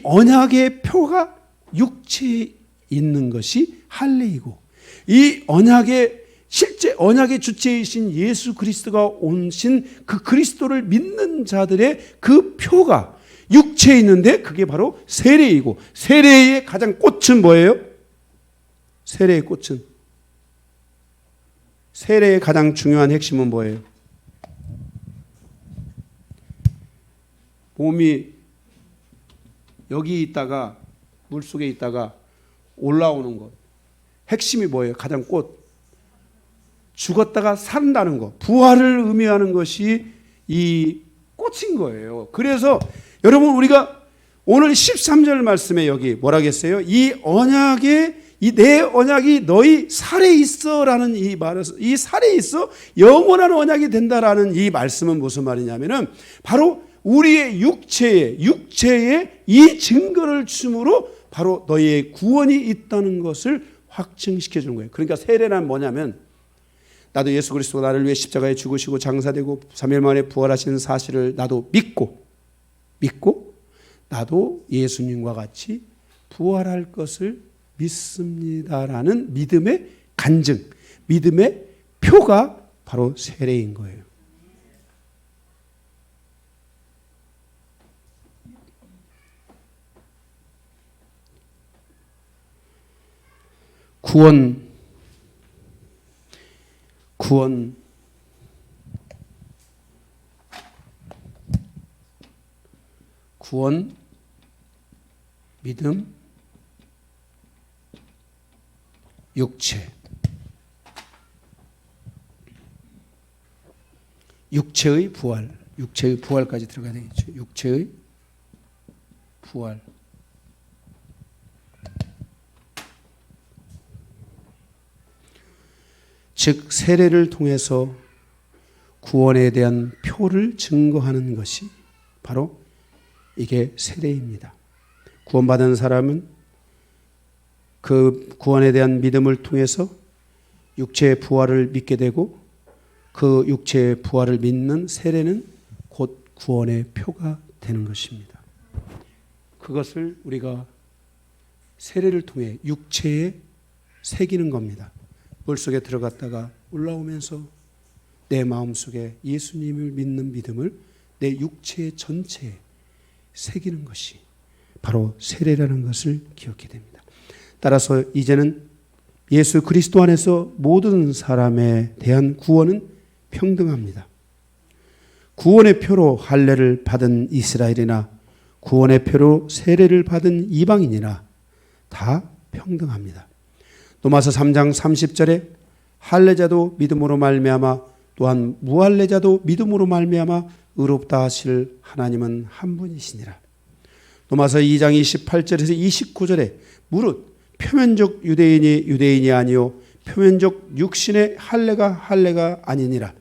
언약의 표가 육체에 있는 것이 할례이고, 이 언약의 실제 언약의 주체이신 예수 그리스도가 오신 그 그리스도를 믿는 자들의 그 표가 육체에 있는데 그게 바로 세례이고, 세례의 가장 꽃은 뭐예요? 세례의 꽃은, 세례의 가장 중요한 핵심은 뭐예요? 몸이 여기 있다가 물속에 있다가 올라오는 것, 핵심이 뭐예요? 가장 꽃, 죽었다가 산다는 것, 부활을 의미하는 것이 이 꽃인 거예요. 그래서 여러분, 우리가 오늘 13절 말씀에 여기 뭐라겠어요? 이 언약에, 이 내 언약이 너희 살에 있어라는 이 말에서, 이 살에 있어 영원한 언약이 된다라는 이 말씀은 무슨 말이냐면은 바로 우리의 육체에 이 증거를 줌으로 바로 너희의 구원이 있다는 것을 확증시켜 주는 거예요. 그러니까 세례란 뭐냐면, 나도 예수 그리스도가 나를 위해 십자가에 죽으시고 장사되고 3일 만에 부활하시는 사실을 나도 믿고 나도 예수님과 같이 부활할 것을 믿습니다라는 믿음의 간증, 믿음의 표가 바로 세례인 거예요. 구원, 믿음, 육체. 육체의 부활, 육체의 부활까지 들어가야 되겠죠. 육체의 부활. 즉 세례를 통해서 구원에 대한 표를 증거하는 것이 바로 이게 세례입니다. 구원받은 사람은 그 구원에 대한 믿음을 통해서 육체의 부활을 믿게 되고 그 육체의 부활을 믿는 세례는 곧 구원의 표가 되는 것입니다. 그것을 우리가 세례를 통해 육체에 새기는 겁니다. 물속에 들어갔다가 올라오면서 내 마음속에 예수님을 믿는 믿음을 내 육체 전체에 새기는 것이 바로 세례라는 것을 기억해야 됩니다. 따라서 이제는 예수 그리스도 안에서 모든 사람에 대한 구원은 평등합니다. 구원의 표로 할례를 받은 이스라엘이나 구원의 표로 세례를 받은 이방인이나 다 평등합니다. 로마서 3장 30절에 할례자도 믿음으로 말미암아 또한 무할례자도 믿음으로 말미암아 의롭다 하실 하나님은 한 분이시니라. 로마서 2장 28절에서 29절에 무릇 표면적 유대인이 아니요 표면적 육신의 할례가 아니니라.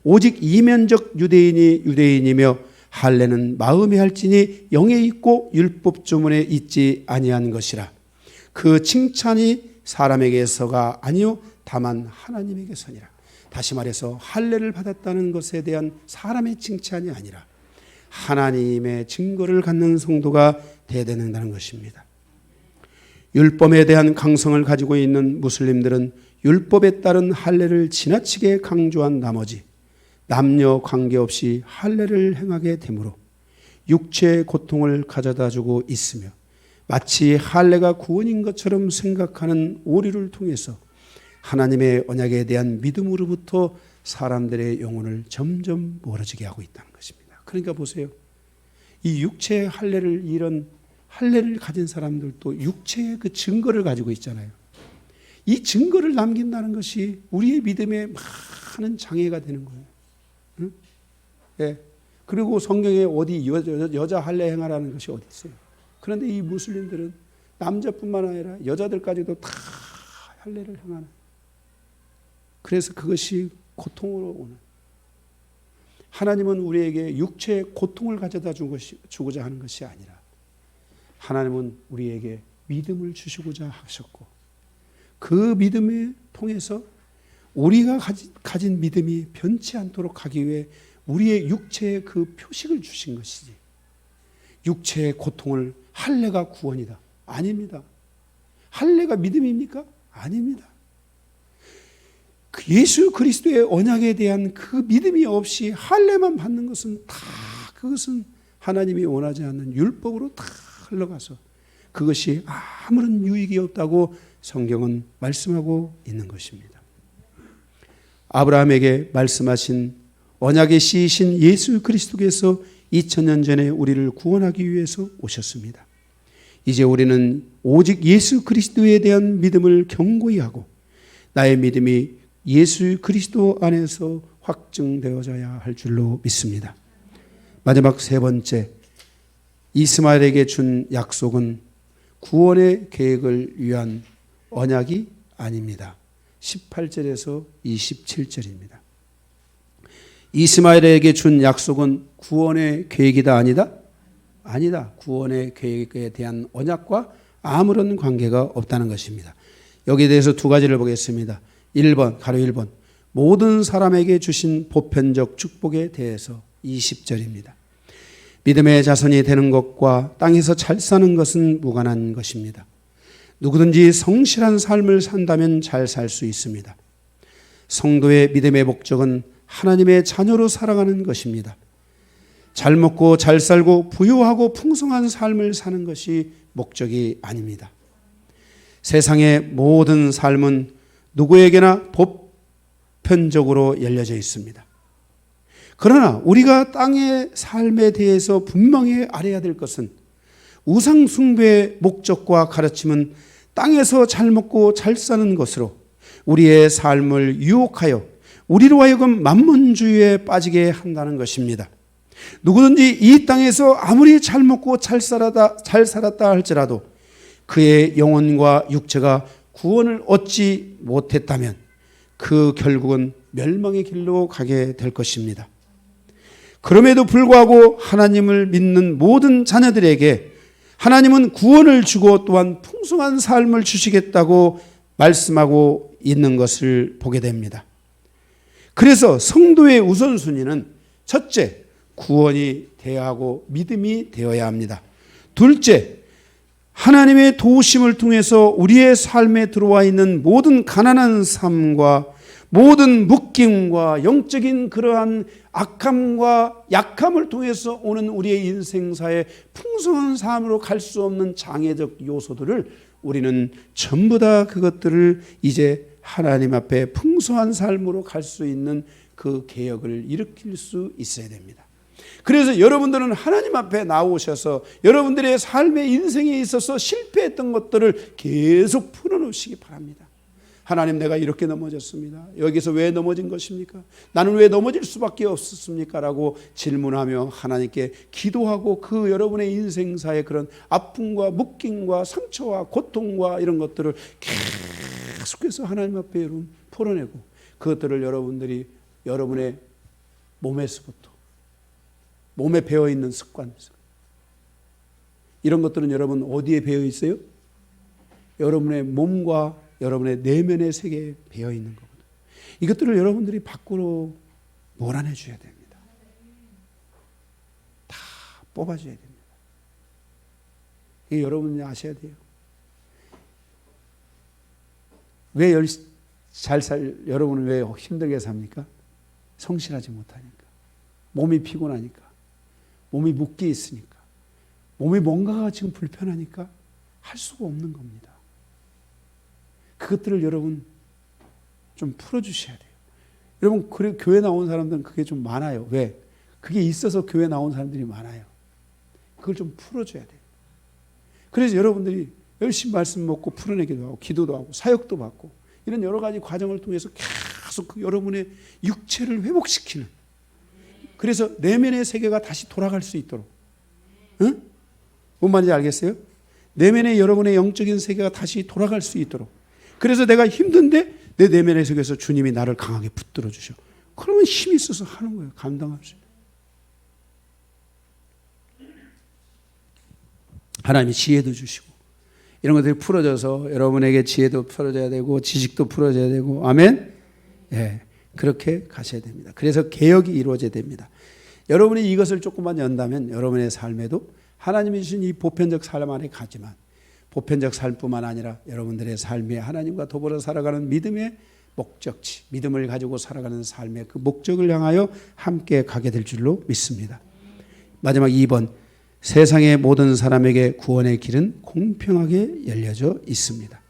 오직 이면적 유대인이며 할례는 마음에 할지니 영에 있고 율법 조문에 있지 아니한 것이라. 그 칭찬이 사람에게서가 아니요 다만 하나님에게서니라. 다시 말해서 할례를 받았다는 것에 대한 사람의 칭찬이 아니라 하나님의 증거를 갖는 성도가 되어야 된다는 것입니다. 율법에 대한 강성을 가지고 있는 무슬림들은 율법에 따른 할례를 지나치게 강조한 나머지 남녀 관계없이 할례를 행하게 되므로 육체의 고통을 가져다주고 있으며 마치 할례가 구원인 것처럼 생각하는 오류를 통해서 하나님의 언약에 대한 믿음으로부터 사람들의 영혼을 점점 멀어지게 하고 있다는 것입니다. 그러니까 보세요. 이 육체의 할례를 이런 할례를 가진 사람들도 육체의 그 증거를 가지고 있잖아요. 이 증거를 남긴다는 것이 우리의 믿음에 많은 장애가 되는 거예요. 응? 예. 그리고 성경에 어디 여자 할례 행하라는 것이 어디 있어요? 그런데 이 무슬림들은 남자뿐만 아니라 여자들까지도 다 할례를 행하는. 그래서 그것이 고통으로 오는. 하나님은 우리에게 육체의 고통을 가져다 주고자 하는 것이 아니라 하나님은 우리에게 믿음을 주시고자 하셨고 그 믿음을 통해서 우리가 가진 믿음이 변치 않도록 하기 위해 우리의 육체에 그 표식을 주신 것이지 육체의 고통을 할례가 구원이다. 아닙니다. 할례가 믿음입니까? 아닙니다. 예수 그리스도의 언약에 대한 그 믿음이 없이 할례만 받는 것은 다 그것은 하나님이 원하지 않는 율법으로 다 흘러가서 그것이 아무런 유익이 없다고 성경은 말씀하고 있는 것입니다. 아브라함에게 말씀하신 언약의 씨이신 예수 그리스도께서 2000년 전에 우리를 구원하기 위해서 오셨습니다. 이제 우리는 오직 예수 그리스도에 대한 믿음을 견고히 하고 나의 믿음이 예수 그리스도 안에서 확증되어져야 할 줄로 믿습니다. 마지막 세 번째, 이스마엘에게 준 약속은 구원의 계획을 위한 언약이 아닙니다. 18절에서 27절입니다. 이스마엘에게 준 약속은 구원의 계획이다 아니다? 아니다. 구원의 계획에 대한 언약과 아무런 관계가 없다는 것입니다. 여기에 대해서 두 가지를 보겠습니다. 1번, 가로 1번. 모든 사람에게 주신 보편적 축복에 대해서 20절입니다. 믿음의 자손이 되는 것과 땅에서 잘 사는 것은 무관한 것입니다. 누구든지 성실한 삶을 산다면 잘 살 수 있습니다. 성도의 믿음의 목적은 하나님의 자녀로 살아가는 것입니다. 잘 먹고 잘 살고 부유하고 풍성한 삶을 사는 것이 목적이 아닙니다. 세상의 모든 삶은 누구에게나 보편적으로 열려져 있습니다. 그러나 우리가 땅의 삶에 대해서 분명히 알아야 될 것은 우상 숭배의 목적과 가르침은 땅에서 잘 먹고 잘 사는 것으로 우리의 삶을 유혹하여 우리로 하여금 만문주의에 빠지게 한다는 것입니다. 누구든지 이 땅에서 아무리 잘 먹고 잘 살았다 할지라도 그의 영혼과 육체가 구원을 얻지 못했다면 그 결국은 멸망의 길로 가게 될 것입니다. 그럼에도 불구하고 하나님을 믿는 모든 자녀들에게 하나님은 구원을 주고 또한 풍성한 삶을 주시겠다고 말씀하고 있는 것을 보게 됩니다. 그래서 성도의 우선순위는 첫째, 구원이 되어야 하고 믿음이 되어야 합니다. 둘째, 하나님의 도우심을 통해서 우리의 삶에 들어와 있는 모든 가난한 삶과 모든 묶임과 영적인 그러한 악함과 약함을 통해서 오는 우리의 인생사의 풍성한 삶으로 갈 수 없는 장애적 요소들을 우리는 전부 다 그것들을 이제 하나님 앞에 풍성한 삶으로 갈 수 있는 그 개혁을 일으킬 수 있어야 됩니다. 그래서 여러분들은 하나님 앞에 나오셔서 여러분들의 삶의 인생에 있어서 실패했던 것들을 계속 풀어놓으시기 바랍니다. 하나님, 내가 이렇게 넘어졌습니다. 여기서 왜 넘어진 것입니까? 나는 왜 넘어질 수밖에 없었습니까? 라고 질문하며 하나님께 기도하고 그 여러분의 인생사의 그런 아픔과 묶임과 상처와 고통과 이런 것들을 계속해서 하나님 앞에 여러분 풀어내고 그것들을 여러분들이 여러분의 몸에서부터 몸에 배어있는 습관, 이런 것들은 여러분 어디에 배어 있어요? 여러분의 몸과 여러분의 내면의 세계에 배어있는 거거든요. 이것들을 여러분들이 밖으로 몰아내 줘야 됩니다. 다 뽑아줘야 됩니다. 이게 여러분이 아셔야 돼요. 왜 여러분은 왜 힘들게 삽니까? 성실하지 못하니까. 몸이 피곤하니까. 몸이 묶여 있으니까. 몸이 뭔가가 지금 불편하니까 할 수가 없는 겁니다. 그것들을 여러분 좀 풀어주셔야 돼요. 여러분, 교회 나온 사람들은 그게 좀 많아요. 왜? 그게 있어서 교회 나온 사람들이 많아요. 그걸 좀 풀어줘야 돼요. 그래서 여러분들이 열심히 말씀 먹고 풀어내기도 하고 기도도 하고 사역도 받고 이런 여러 가지 과정을 통해서 계속 그 여러분의 육체를 회복시키는, 그래서 내면의 세계가 다시 돌아갈 수 있도록, 응? 뭔 말인지 알겠어요? 내면의 여러분의 영적인 세계가 다시 돌아갈 수 있도록. 그래서 내가 힘든데 내 내면의 세계에서 주님이 나를 강하게 붙들어 주셔. 그러면 힘이 있어서 하는 거예요. 감당할 수 있어요. 하나님이 지혜도 주시고 이런 것들이 풀어져서 여러분에게 지혜도 풀어져야 되고 지식도 풀어져야 되고, 아멘? 예, 그렇게 가셔야 됩니다. 그래서 개혁이 이루어져야 됩니다. 여러분이 이것을 조금만 연다면 여러분의 삶에도 하나님이 주신 이 보편적 삶 안에 가지만 보편적 삶뿐만 아니라 여러분들의 삶에 하나님과 더불어 살아가는 믿음의 목적지, 믿음을 가지고 살아가는 삶의 그 목적을 향하여 함께 가게 될 줄로 믿습니다. 마지막 2번, 세상의 모든 사람에게 구원의 길은 공평하게 열려져 있습니다.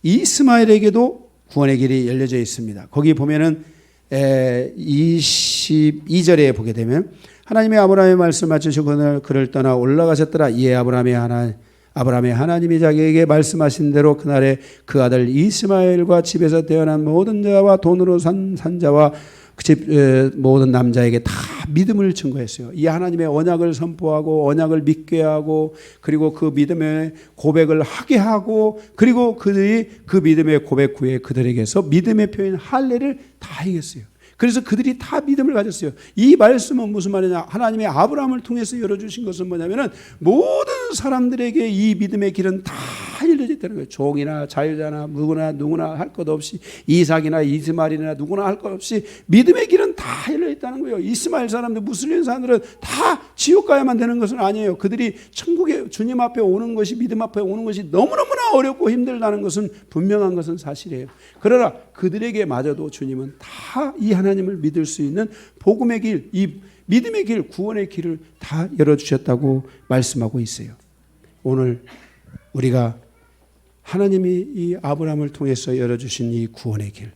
이스마엘에게도 구원의 길이 열려져 있습니다. 거기 보면은 22절에 보게 되면 하나님이 아브라함의 말씀 맞추시고 그를 떠나 올라가셨더라. 이에 아브라함의 하나님이 자기에게 말씀하신 대로 그날에 그 아들 이스마엘과 집에서 태어난 모든 자와 돈으로 산 자와 그 집 모든 남자에게 다 믿음을 증거했어요. 이 하나님의 언약을 선포하고 언약을 믿게 하고 그리고 그 믿음의 고백을 하게 하고 그리고 그들이 그 믿음의 고백 후에 그들에게서 믿음의 표현 할례를 다 하겠어요. 그래서 그들이 다 믿음을 가졌어요. 이 말씀은 무슨 말이냐? 하나님의 아브라함을 통해서 열어주신 것은 뭐냐면은 모든 사람들에게 이 믿음의 길은 다 열려져 있다는 거예요. 종이나 자유자나 누구나 할 것 없이, 이삭이나 이스마엘이나 누구나 할 것 없이 믿음의 길은 다 열려 있다는 거예요. 이스마엘 사람들, 무슬림 사람들은 다 지옥 가야만 되는 것은 아니에요. 그들이 천국에 주님 앞에 오는 것이, 믿음 앞에 오는 것이 너무너무나 어렵고 힘들다는 것은 분명한 것은 사실이에요. 그러나 그들에게 마저도 주님은 다 이 하나님을 믿을 수 있는 복음의 길, 이 믿음의 길, 구원의 길을 다 열어주셨다고 말씀하고 있어요. 오늘 우리가 하나님이 이 아브라함을 통해서 열어주신 이 구원의 길,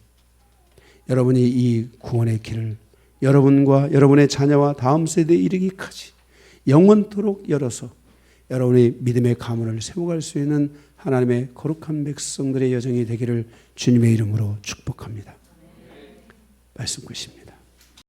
여러분이 이 구원의 길을 여러분과 여러분의 자녀와 다음 세대에 이르기까지 영원토록 열어서 여러분의 믿음의 가문을 세워갈 수 있는 하나님의 거룩한 백성들의 여정이 되기를 주님의 이름으로 축복합니다. 말씀 끝입니다.